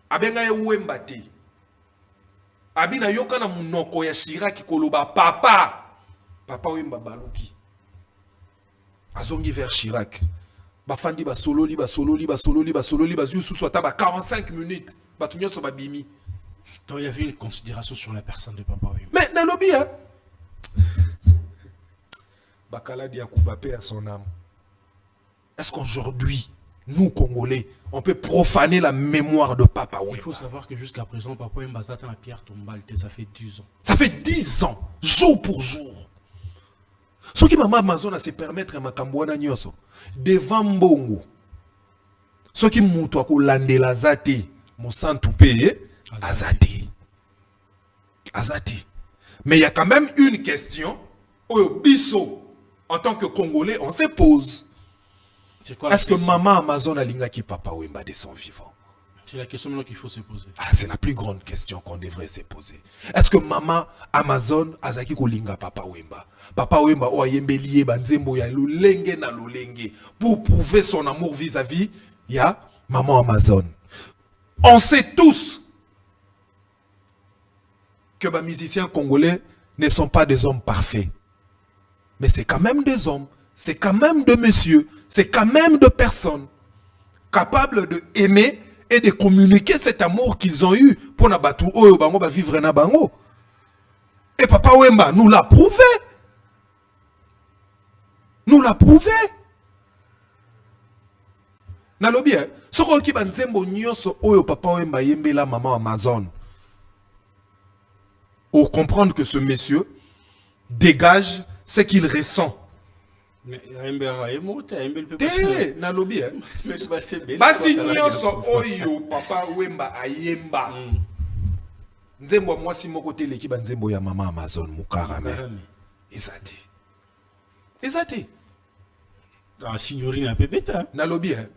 Abenga ye Wemba te. Abi na yoka na munoko ya Chirac koloba papa. Papa Wemba baluki. Azongi vers Chirac. Bafandi ba sololi bazu ata ba 45 minutes. Batu nyonso ba bimi. Donc il y avait une considération sur la personne de Papa Wemba. Mais na lobi hein. Bakaladi Yakuba paix à son âme. Est-ce qu'aujourd'hui, nous Congolais, on peut profaner la mémoire de Papa Wemba? Il faut savoir que jusqu'à présent, Papa Wemba attend la pierre tombale, ça fait 10 ans. Ça fait 10 ans, jour pour jour. Ce qui m'a Amazon à se permettre à Makambouana Nyoso, devant Mbongo, ce qui m'a dit la zate, mon sang tout payé, azate. Azate. Mais il y a quand même une question, au biso. En tant que Congolais, on se pose. Est-ce que maman Amazon a lingaki Papa Wemba de son vivant? C'est la question qu'il faut se poser. Ah, c'est la plus grande question qu'on devrait se poser. Est-ce que maman Amazon a zaki ko linga Papa Wemba? Papa Wemba o ayembe lié banzembo ya lulenge na lulenge pour prouver son amour vis-à-vis ya maman Amazon. On sait tous que les musiciens congolais ne sont pas des hommes parfaits. Mais c'est quand même des hommes, c'est quand même de messieurs, c'est quand même de personnes capables de aimer et de communiquer cet amour qu'ils ont eu pour nabatu oyo bango ba vivre na bango. Et Papa Wemba nous l'a prouvé. Nous l'a prouvé. Nalobi hein, soko ki banzembo nyonso oyo Papa Wemba yembe la maman Amazon. Pour comprendre que ce monsieur dégage ce qu'il ressent. Nalobi hein. Basi nyonso oyo Papa Wemba ayemba. Nzembo mwasi moko te leki banzembo ya mama Amazon mukarame. Ezati. Ezati. Ah signorina pepeta. Nalobi hein.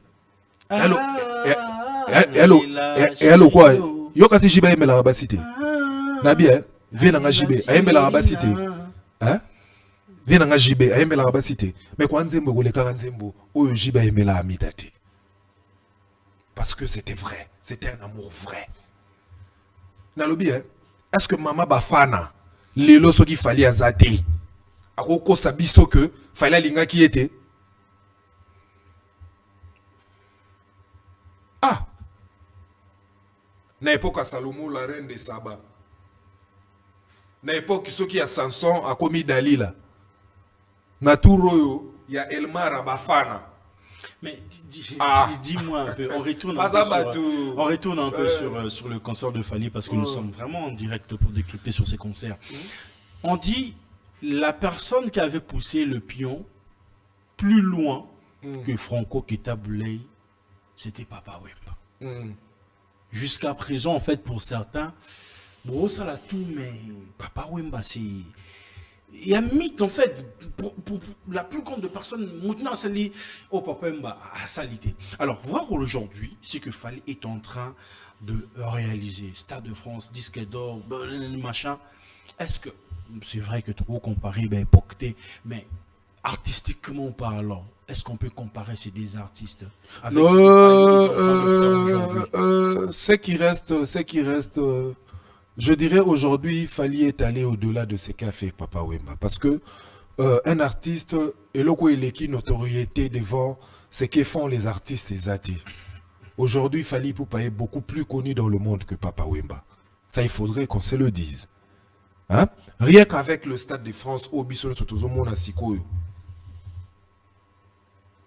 Hello quoi? Yo kasi jiba yemela rabasite. Nabi hein. Viens nga jibe ayembela rabasite. Hein? Viens nga jibe ayembela rabasite. Mais kwa nzembo koleka nzembo oyo jibe ayembela amitati. Parce que c'était vrai, c'était un amour vrai. Nalobi hein. Est-ce que maman bafana lelo soki fali azate? Akoko sabiso que fali linga qui était? Ah. Na époque à Salomon la reine de Saba. Na époque qui a Samson a commis Dalila. Na touro il y a Elmar Bafana. Mais dis-moi un peu, on retourne un peu sur le concert de Fally parce que nous sommes vraiment en direct pour décrypter sur ces concerts. On dit la personne qui avait poussé le pion plus loin que Franco Keta Boulay, c'était Papa Wemba. Jusqu'à présent, en fait, pour certains, bon, ça l'a tout, mais Papa Wemba, c'est... Il y a un mythe, en fait, pour la plus grande personne, maintenant, ça dit, oh, Papa Wemba a salité. Alors, voir aujourd'hui, c'est que Fally est en train de réaliser Stade de France, disque d'or, machin. Est-ce que, c'est vrai que trop comparé, ben, époqueté, mais artistiquement parlant, est-ce qu'on peut comparer ces deux artistes avec ce qui reste, je dirais aujourd'hui, Fally est allé au-delà de ce qu'a fait Papa Wemba. Parce que un artiste, et là où il est qui notoriété devant ce que font les artistes et athées. Aujourd'hui, Fally Ipupa est beaucoup plus connu dans le monde que Papa Wemba. Ça, il faudrait qu'on se le dise. Hein? Rien qu'avec le Stade de France, au Bisson Sotozomo na Sikoyo.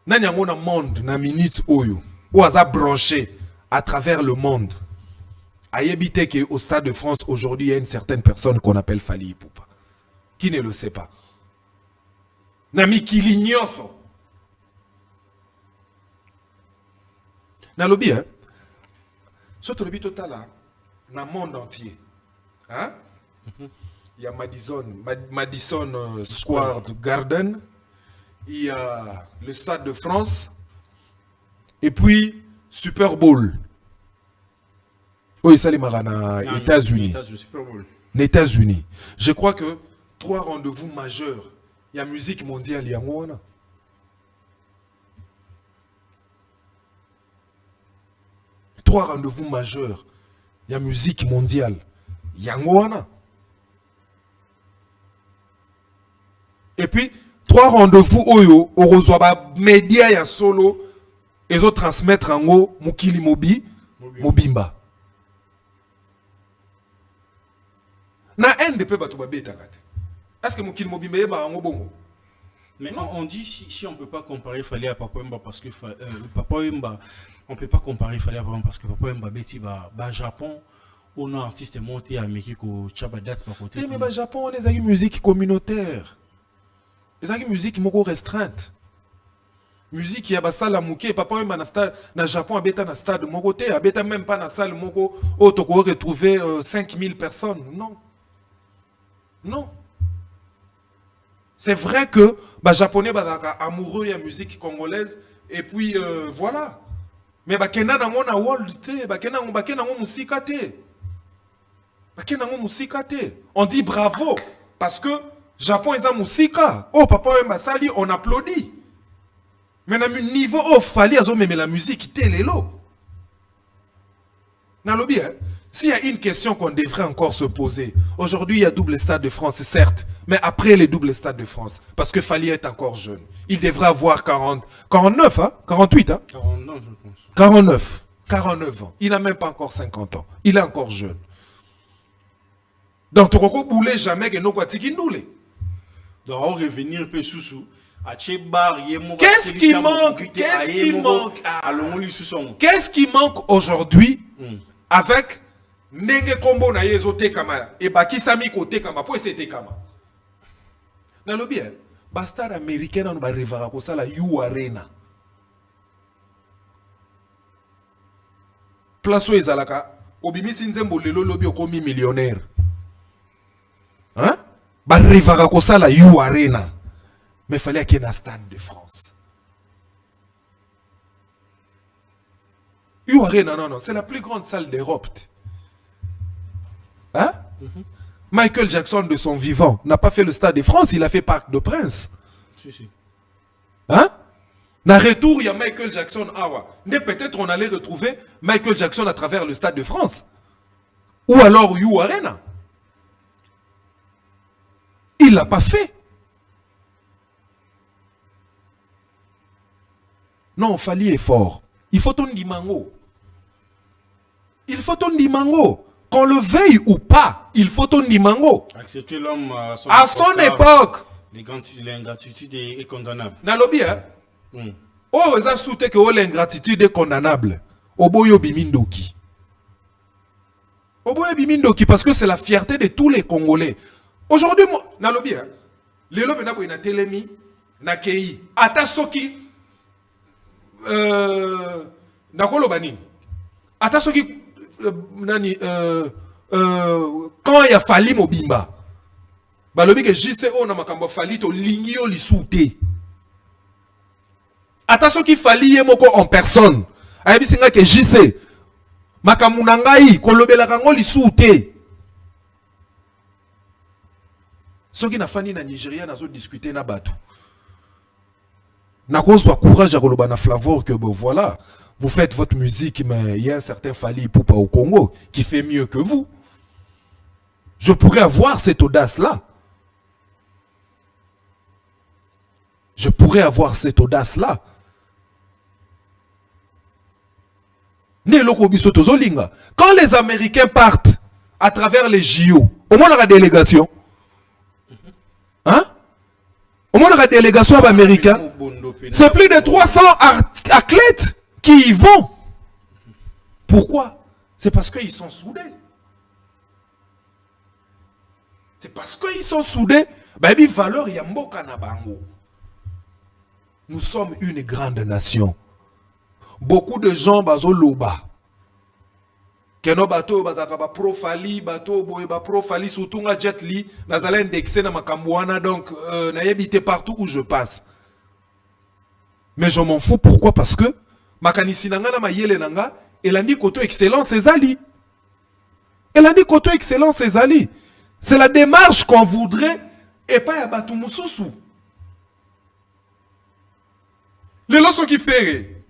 Nani a monde na minute oyo ou aza branché à travers le monde. Ayebite que au Stade de France aujourd'hui il y a une certaine personne qu'on appelle Fally Ipupa. Qui ne le sait pas? Nami Kilignoso. Nalobi hein. Surtout le total là, dans le monde entier. Hein? Il y a Madison Square Garden. Il y a le Stade de France et puis Super Bowl. Oui, ça les marana États-Unis. Les États-Unis. Je crois que 3 rendez-vous majeurs y a musique mondiale yango wana. Trois rendez-vous majeurs. Il y a musique mondiale. Yango wana. Et puis, trois rendez-vous oyo, orozwa média ya solo, et zo transmettre en haut, mukili mobimba. Na NDP batu babeta kate. Est-ce que mukili mobimba yeba en bongo? Mais on dit si on ne peut pas comparer Fally à Papa Wemba parce que Papa Wemba, on ne peut pas comparer Fally à Papa Wemba parce que Papa Wemba beti ba Japon, on a artiste monté à Mexico, Chaba date par côté. Mais ba Japon on a une musique communautaire. Les une musique moko restreinte. Musique ya basala muke Papa Wemba na stade na Japon abeta na stade moko te, abeta même pas na salle moko o to ko retrouver 5000 personnes. Non. Non. C'est vrai que les Japonais sont amoureux de la musique congolaise et puis voilà. Mais ils sont amoureux de la world, on dit bravo parce que Japon est en musique. Oh papa on applaudit. Mais à niveau oh fallait même la musique télélo. Nalobi hein. S'il y a une question qu'on devrait encore se poser, aujourd'hui il y a double stade de France, certes, mais après les doubles stades de France, parce que Fally est encore jeune, il devrait avoir 49, hein, 48, hein? 49, je pense. 49 ans. Il n'a même pas encore 50 ans. Il est encore jeune. Donc, tu ne peux pas jamais que nous nous Donc, on revenir un peu sous. Qu'est-ce qui manque? Qu'est-ce qui manque aujourd'hui avec Nenge kombo na yezo te kama et bakisami kote kama po ese kama na lobi bastar américain on ba revara ko sala U Arena place ezalaka obimisi nzembo lelo lobi okomi millionnaire hein ba revara ko sala U Arena mais fallait qu'il y ait un stade de France. U Arena non c'est la plus grande salle d'Europe. Hein? Michael Jackson de son vivant n'a pas fait le Stade de France, il a fait Parc de Prince. Si. Hein? Na retour, il y a Michael Jackson. Peut-être on allait retrouver Michael Jackson à travers le Stade de France. Ou alors U Arena. Il l'a pas fait. Non, Fally est fort. Il faut ton dimango. Il faut ton dimango. Qu'on le veuille ou pas, il faut ton dimango. Accepter l'homme à son époque. L'ingratitude est condamnable. Nalobi, hein? Oh, ils ont soutenu que l'ingratitude est condamnable. Oboyo bimindoki. Oboyo bimindoki parce que c'est la fierté de tous les Congolais. Aujourd'hui, Nalobi, hein? Les lobes n'a pas télémi, na kei. Atasoki. Nakolo bani. Atasoki. Quand il y a Fally Mobimba, balobi que JCO na makambo Fally to lingio li souté. Attention qui Fally moko en personne. Ayebi singa que JC makamuna ngai kolobela kango li souté. Soki na fani na Nigeria nazo discuter na batu. Na kozwa courage à koloba na Flavor que bon voilà. Vous faites votre musique, mais il y a un certain Fally Ipupa au Congo qui fait mieux que vous. Je pourrais avoir cette audace-là. Je pourrais avoir cette audace-là. Quand les Américains partent à travers les JO, au moins la délégation. Hein? Au moins la délégation américaine. C'est plus de 300 athlètes qui y vont. Pourquoi? C'est parce qu'ils sont soudés. C'est parce qu'ils sont soudés. Baby valeur yamboka na bango. Nous sommes une grande nation. Beaucoup de gens bazo loba. Keno bato bataka ba pro Fally bato boye ba pro Fally surtout nga Jet Li nazala indexé na makambuana donc na yebité partout où je passe. Mais je m'en fous pourquoi? Parce que makanisi nanga na mayele nanga elandi koto excellence ezali. Elandi koto excellence ezali. C'est la démarche qu'on voudrait et pas ya batu mususu. Les lots qui fait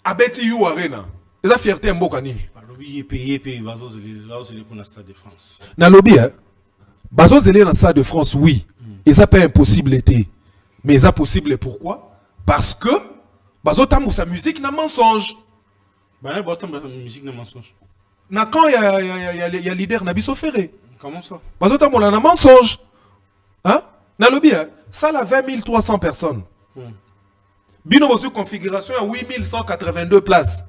Abeti You Arena. Les a fierté mboka nini. Balobi payé bazo zeli pour la Stade de France. Na lobby hein. Bazo zeli dans Stade de France oui. Et ça pas impossible été. Mais ça possible pourquoi? Parce que bazo tamou sa musique na mensonge. Bah botam musique na mensonge. Na quand il y a leader na biso ferré. Comment ça? Bazo tamou na mensonge. Hein? Na lobby hein. Ça la 20 300 personnes. Bino bosu configuration à 8182 places.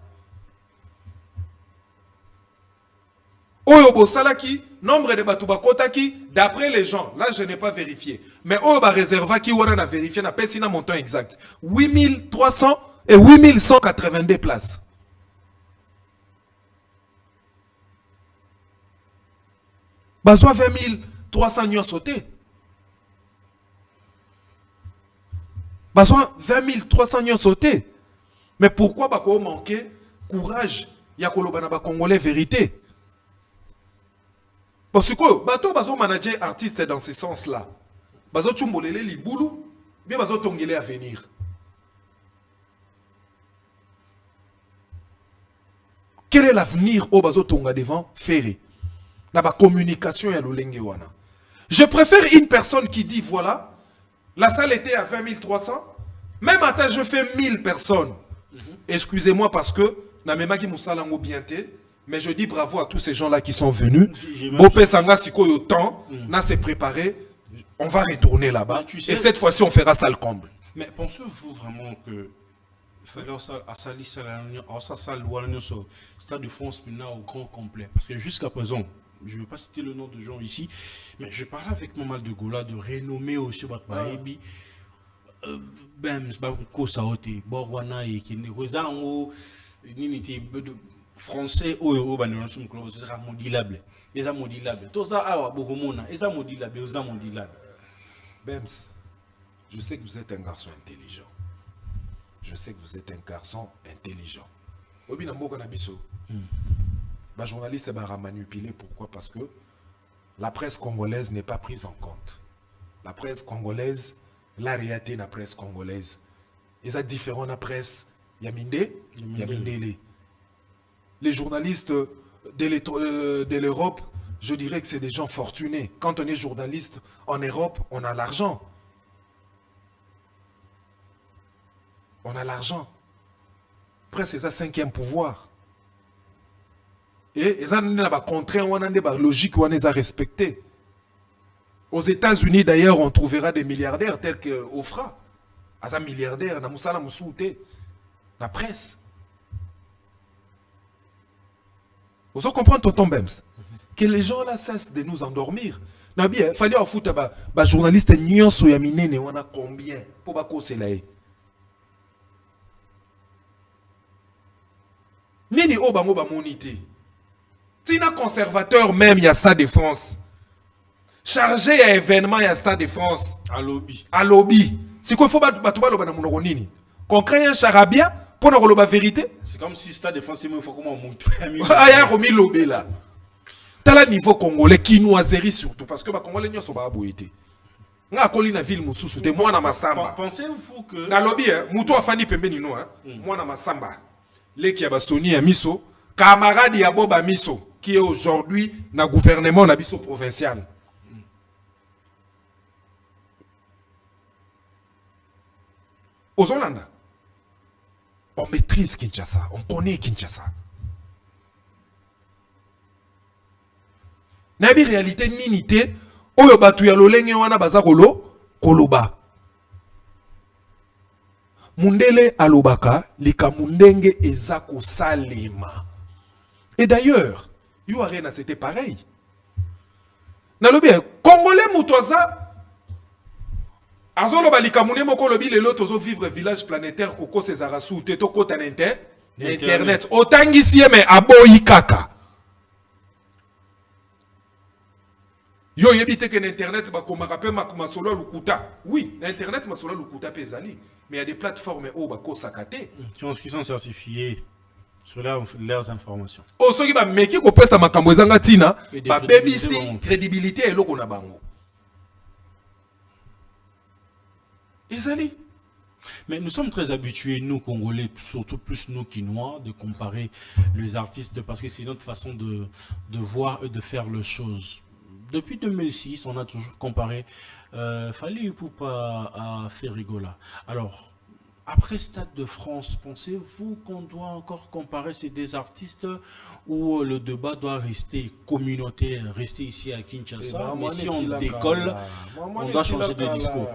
Oyo Salaki, nombre de Batouba Kotaki, d'après les gens, là je n'ai pas vérifié, mais Oyo Réserva qui on a vérifié, n'a pas un montant exact. 8300 et 8182 places. Bazoa 20 300 n'y ont sauté. Bazoa 20 300 n'y ont sauté. Mais pourquoi Bako manquer courage? Yakolobana ba Congolais vérité. Parce que bato bazo manager artiste dans ce sens-là. Bazo chumbolele liboulou, bien bazo tongele à venir. Quel est l'avenir au bazo tonga devant Ferré? La communication ya lolenge wana. Je préfère une personne qui dit voilà, la salle était à 20 300, même à je fais 1000 personnes. Excusez-moi parce que na mema ki musalango bienté. Mais je dis bravo à tous ces gens-là qui sont venus. Bopé Sanga Siko yo temps, na s'est préparé. On va retourner là-bas. Et cette fois-ci, on fera ça le comble. Mais pensez-vous vraiment que il fallait à Stade de France maintenant au grand complet? Parce que jusqu'à présent, je ne vais pas citer le nom de gens ici, mais je parlais avec Mamal de Gola de renommée aussi Bakbaebi. Ben, c'est pas un Saote, Borwana et Kene, Rosango, Ninité de français ou c'est modulable. Ils sont modulables. Tout ça a beaucoup ils sont modulables, ils sont modulables. Bems, je sais que vous êtes un garçon intelligent. Je sais que vous êtes un garçon intelligent. Obi Namboka Nabiso. Les journalistes sont manipulés. Pourquoi? Parce que la presse congolaise n'est pas prise en compte. La presse congolaise, la réalité de la presse congolaise. Il y a différents la presse. Yaminde, Yamindele. Les journalistes de l'Europe, je dirais que c'est des gens fortunés. Quand on est journaliste en Europe, on a l'argent. On a l'argent. Presque c'est ça cinquième pouvoir. Et ils ont des contraintes, des logiques, on les a respectées. Aux États-Unis, d'ailleurs, on trouvera des milliardaires tels que Ofra. Un milliardaire, la presse. Vous comprenez, tonton Bems, que les gens là cessent de nous endormir. Il fallait en foutre un journaliste nion soyamine, on a combien pour pas causer là. Nini obango ba monité. Tina conservateur même, il y a Stade de France. Chargé à événement, il y a Stade de France. À lobby. À lobby. C'est quoi, il faut battre le banamouno nini. Qu'on crée un charabia pour nous la vérité. C'est comme si Stade de France, il faut comment monter. Ah, il y a remis lobby là. T'as le niveau congolais qui nous a zéri surtout parce que les Congolais ne sont pas aboyés. On a collé la ville Moussou, de moi na Masamba. Pensez-vous que. Dans le lobby, Moutou a fani pembenino, moi na Masamba. Les qui a Sony à Misso, camarade Yabob à Misso, qui est aujourd'hui dans le gouvernement na Bisso provincial. Aux Hollande, on maîtrise Kinshasa, on connaît Kinshasa. Nabi réalité ninité, oyo batu ya lolenge wana bazakolo koloba. Mundele alobaka likamundenge ezako salima. Et d'ailleurs, Yuarena c'était pareil. Nalobi Congolais mutoza azolo balikamune moko lobi lelo tozo vivre village planétaire koko Césarasu teto kota internet otangisi mais aboyi kaka. Yo yebite que l'internet ba koma rappel masolo lukuta. Oui, l'internet masolo lukuta pezali, mais il y a des plateformes où ba ko sakate qui sont certifiés sur leurs informations. O soki ba meki ko pesa makambo ezanga tina ba BBC crédibilité eloko na bango. Ezali. Mais nous sommes très habitués, nous Congolais, surtout plus nous Quinois, de comparer les artistes parce que c'est notre façon de voir et de faire les choses. Depuis 2006, on a toujours comparé Fally Ipupa à Ferrigola. Alors, après Stade de France, pensez-vous qu'on doit encore comparer ces deux artistes ou le débat doit rester communautaire, rester ici à Kinshasa, mais si on décolle, on doit changer de discours.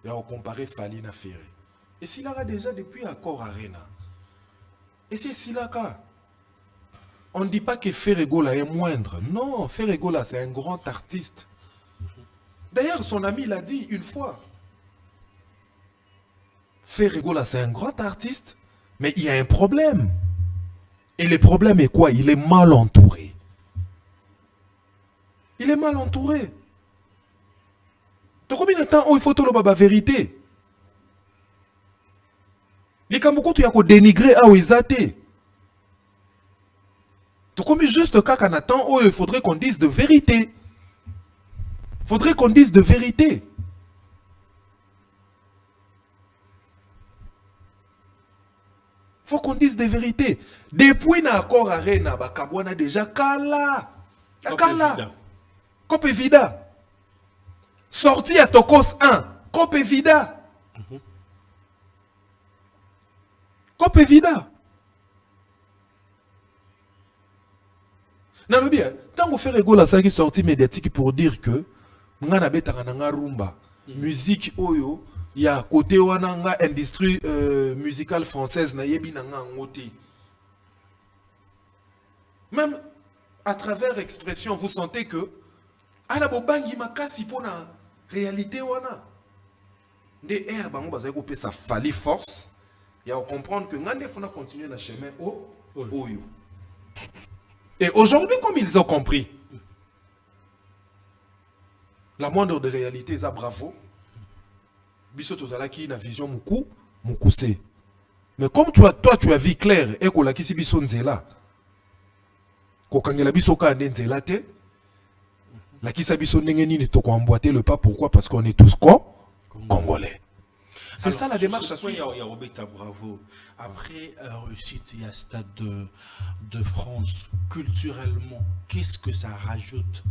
Il a comparé Fally na Ferry. Et s'il a déjà depuis Accord Arena. Et c'est Silaka. On ne dit pas que Ferrigola est moindre. Non, Ferrigola c'est un grand artiste. D'ailleurs, son ami l'a dit une fois. Ferrigola c'est un grand artiste, mais il y a un problème. Et le problème est quoi? Il est mal entouré. Il est mal entouré. De combien de temps il faut tout le vérité? Les Kambuko tu as dénigré à Ouizate. Donc comme juste cas qu'on attend, il faudrait qu'on dise de vérité. Il faudrait qu'on dise de vérité. Il faut qu'on dise de vérité. Depuis l'accord Arena, Bakabwana déjà Kala. Kala. Copé Vida. Sorti à Tokos 1. Copé Vida. Copé Vida. Non, bien. Tant qu'on fait rigoler ça qui est sorti médiatique pour dire que nous avons rumba, musique oyo, il y a côté wananga industrie musicale française na yebi nanga ngoti. Même à travers expression, vous sentez que ana bobangi makasi pona réalité wana. Des airs bango bazay ko pesa Fally force. Il y a à comprendre que ngande fona continuer le chemin oyo. Et aujourd'hui, comme ils ont compris, la moindre de réalité, c'est bravo. Biso tozalaki na vision muku c'est. Mais comme toi tu as vu clair et que la kisi biso nzela. Ko kangela biso ka nzela te. La kisa biso ndenge nini to ko emboîter le pas, pourquoi? Parce qu'on est tous quoi? Congolais. C'est ça la démarche à suivre. Il y a Robeta Bravo. Après réussite, il y a Stade de France. Culturellement, qu'est-ce que ça rajoute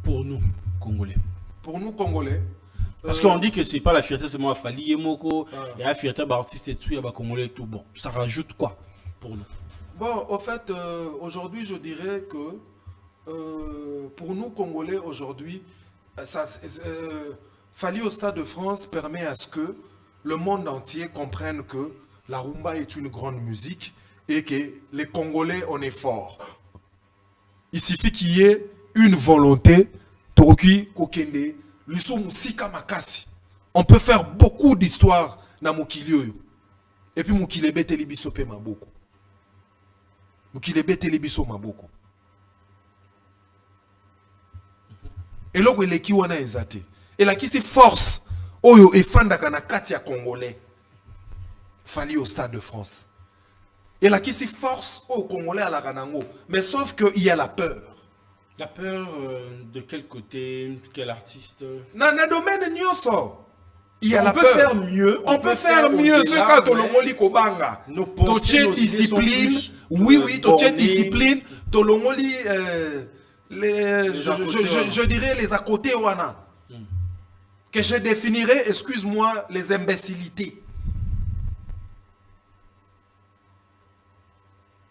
pour nous, Congolais? Pour nous, Congolais. Parce qu'on dit que c'est pas la fierté, c'est moi, Fally et Moko. Il y a la fierté d'artiste et tout, il y a Congolais et tout. Bon, ça rajoute quoi pour nous? Bon, en fait, aujourd'hui, je dirais que pour nous, Congolais, aujourd'hui, Fally au Stade de France permet à ce que le monde entier comprenne que la rumba est une grande musique et que les Congolais, on est forts. Il suffit qu'il y ait une volonté, Toki, Kokende, Lusso Musika Makasi. On peut faire beaucoup d'histoires dans Mokilio. Et puis Mokilebe Telebiso pe Maboko. Mokilebe Telebiso Maboko. Et là où il est qui wana ezate. Et là qui c'est force oyo et fandaka na katia congolais Fally au Stade de France. Et là qui c'est force au congolais à la ranango, mais sauf que il y a la peur. La peur de quel côté, quel artiste? Na domaine nyoso. Il y a on la peut peur. Faire mieux. On peut faire mieux. C'est quand on longoli kobanga. Toche discipline. Oui, toche discipline. Tolongoli je dirais les à côté wana. Que je définirais, excuse-moi, les imbécilités.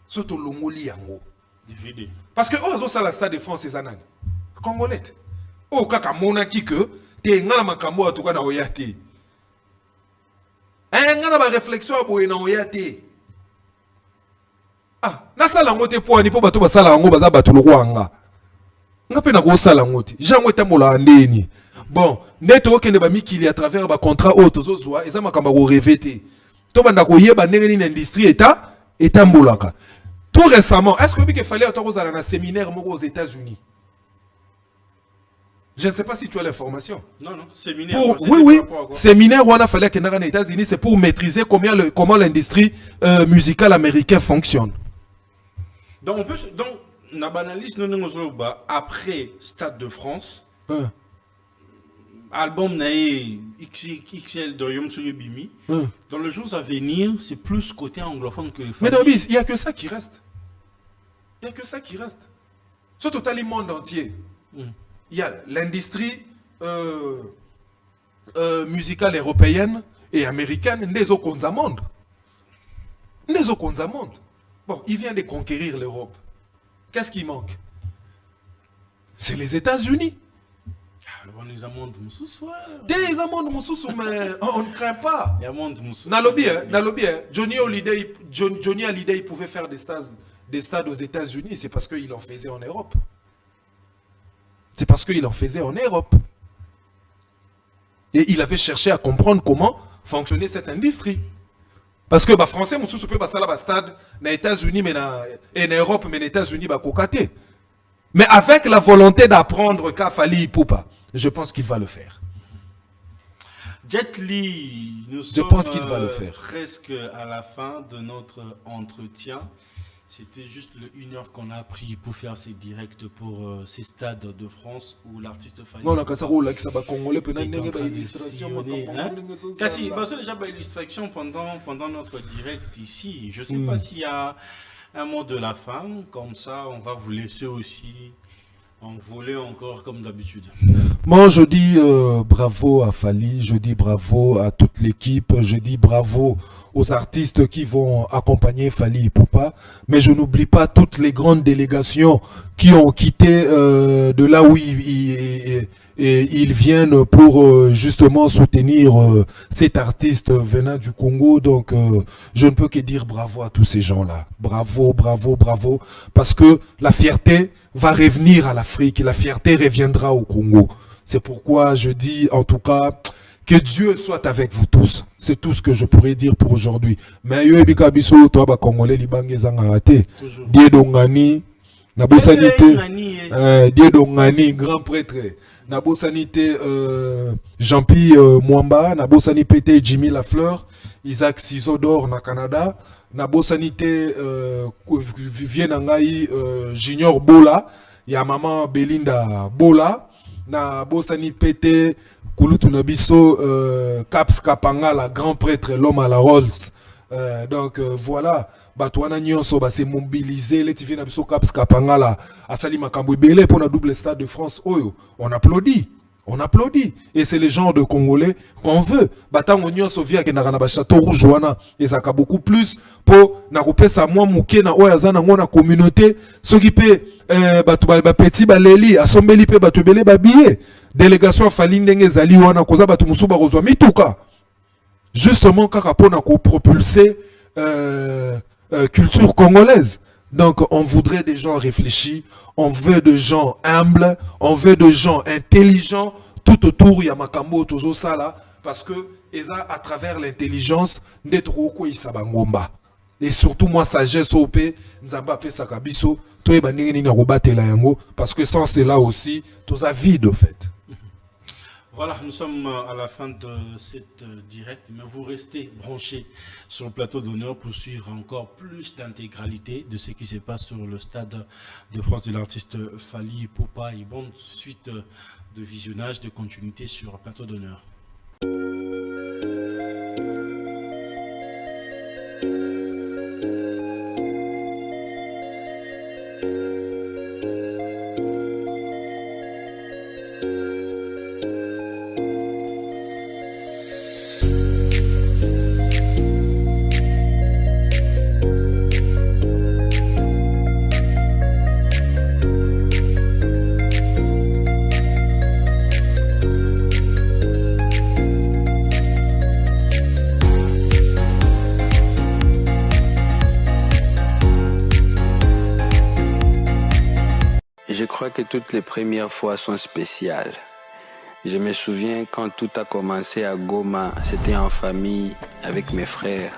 Surtout l'ongoli yango. Parce que oh ça la Stade de France c'est anan. Congolais. Oh kaka monaki que te ngana makambo atuka na oyate. Ngana ba réflexion aboye na oyate. Ah, na sala ngote po ani po bato ba sala ngo baza bato lokwanga. Ngape na ko sala ngote. Jango etambola andeni. Bon, neto okende ba mikili à travers ba contrat auto zozwa eza makamba ko revete. To banda ko yeba ndenge ni industrie eta mbolaka. Tout récemment, est-ce que fallait avoir un séminaire aux États-Unis? Je ne sais pas si tu as l'information. Non, séminaire. Oui, séminaire où on a fallu qu'il y ait aux États-Unis, c'est pour maîtriser comment l'industrie musicale américaine fonctionne. Donc, on peut. Donc, on banalise après Stade de France. album nae XL de Yom Soyo Bimi. Dans les jours à venir, c'est plus côté anglophone que Mais Nobis, il n'y a que ça qui reste. Il n'y a que ça qui reste. Sur total le monde entier, il y a l'industrie musicale européenne et américaine, des autres monde. Des autres monde. Bon, il vient de conquérir l'Europe. Qu'est-ce qui manque? C'est les États-Unis. Des amendes moussous, mais on ne craint pas. Nalobi, Johnny Hallyday, il pouvait faire des stades aux États-Unis, c'est parce qu'il en faisait en Europe. C'est parce qu'il en faisait en Europe. Et il avait cherché à comprendre comment fonctionnait cette industrie. Parce que les Français, moussous peut passer là stade aux États-Unis, mais en Europe, mais aux États-Unis, kokaté. Mais avec la volonté d'apprendre qu'a Fally Ipupa, je pense qu'il va le faire. Jet Li, je pense qu'il va le faire. Presque à la fin de notre entretien. C'était juste le 1 heure qu'on a pris pour faire ces directs pour ces stades de France où l'artiste Fally. Non, ça roule avec ça, Congolais, illustration. Kasi, c'est déjà une illustration pendant notre direct ici. Je ne sais pas s'il y a un mot de la fin, comme ça, on va vous laisser aussi envoler encore comme d'habitude. Moi, je dis bravo à Fally, je dis bravo à toute l'équipe, je dis bravo aux artistes qui vont accompagner Fally Ipupa, mais je n'oublie pas toutes les grandes délégations qui ont quitté de là où ils viennent pour justement soutenir cet artiste venant du Congo. Donc, je ne peux que dire bravo à tous ces gens-là. Bravo, bravo, bravo, parce que la fierté va revenir à l'Afrique, la fierté reviendra au Congo. C'est pourquoi je dis en tout cas que Dieu soit avec vous tous. C'est tout ce que je pourrais dire pour aujourd'hui. Mais yo ebika biso to ba Congolais libange zanga raté. Dieu dongani na bosanité Dieu dongani grand prêtre na bosanité Jean-Pierre Mwamba na bosanité Jimmy Lafleur, Isaac Sizodor na Canada, na bosanité vient ngai Junior Bola, ya maman Belinda Bola, na bosani pété Kulutu Nabiso Caps Kapanga, grand prêtre, l'homme à la Rolls. Donc voilà, Batouana Nyonso s'est mobilisé, les TV Nabiso Caps Kapanga la Asali Makambo Belé pour la double stade de France. Oyo, on applaudit. On applaudit. Et c'est les gens de Congolais qu'on veut. Batango Nyonso via Kenarana Château Rouge wana et ça a beaucoup plus pour nakope sa moi mouké na oyazana ngona communauté ce qui peut batu ba petit baleli asombeli pe batu belé ba billet délégation Fally ndenge zali wana koza batu musuba kozwa mituka justement kaka pona ko propulser culture congolaise. Donc on voudrait des gens réfléchis, on veut des gens humbles, on veut des gens intelligents tout autour il y a makambo tozo sala parce que eza à travers l'intelligence d'être oko isabangomba. Et surtout moi sagesse op nzamba pe sakabiso to e bandenge ni na kobatela yango parce que sans cela aussi toza vide au fait. Voilà, nous sommes à la fin de cette direct, mais vous restez branchés sur le plateau d'honneur pour suivre encore plus d'intégralité de ce qui se passe sur le stade de France de l'artiste Fally Ipupa et bonne suite de visionnage, de continuité sur le plateau d'honneur. Je crois que toutes les premières fois sont spéciales. Je me souviens quand tout a commencé à Goma, c'était en famille avec mes frères.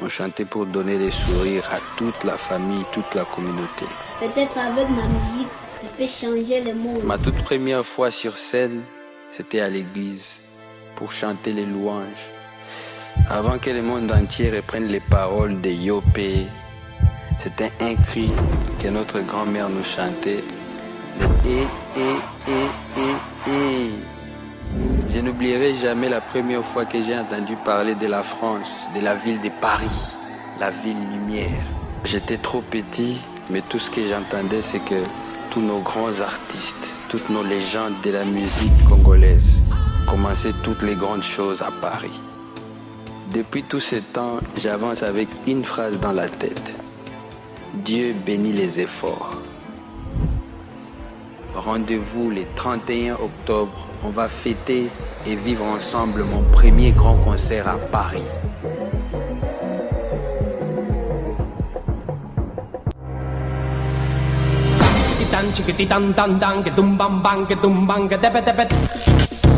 On chantait pour donner les sourires à toute la famille, toute la communauté. Peut-être avec ma musique, je peux changer le monde. Ma toute première fois sur scène, c'était à l'église pour chanter les louanges. Avant que le monde entier reprenne les paroles de Yopé, c'était un cri que notre grand-mère nous chantait. Le n'oublierai jamais la première fois que j'ai entendu parler de la France, de la ville de Paris, la ville lumière. J'étais trop petit, mais tout ce que j'entendais, c'est que tous nos grands artistes, toutes nos légendes de la musique congolaise commençaient toutes les grandes choses à Paris. Depuis tout ce temps, j'avance avec une phrase dans la tête. Dieu bénit les efforts. Rendez-vous le 31 octobre. On va fêter et vivre ensemble mon premier grand concert à Paris. Chiquitan, chiquititan, tan, tan, que tum bam bam, que tum bam, que tepe tepe.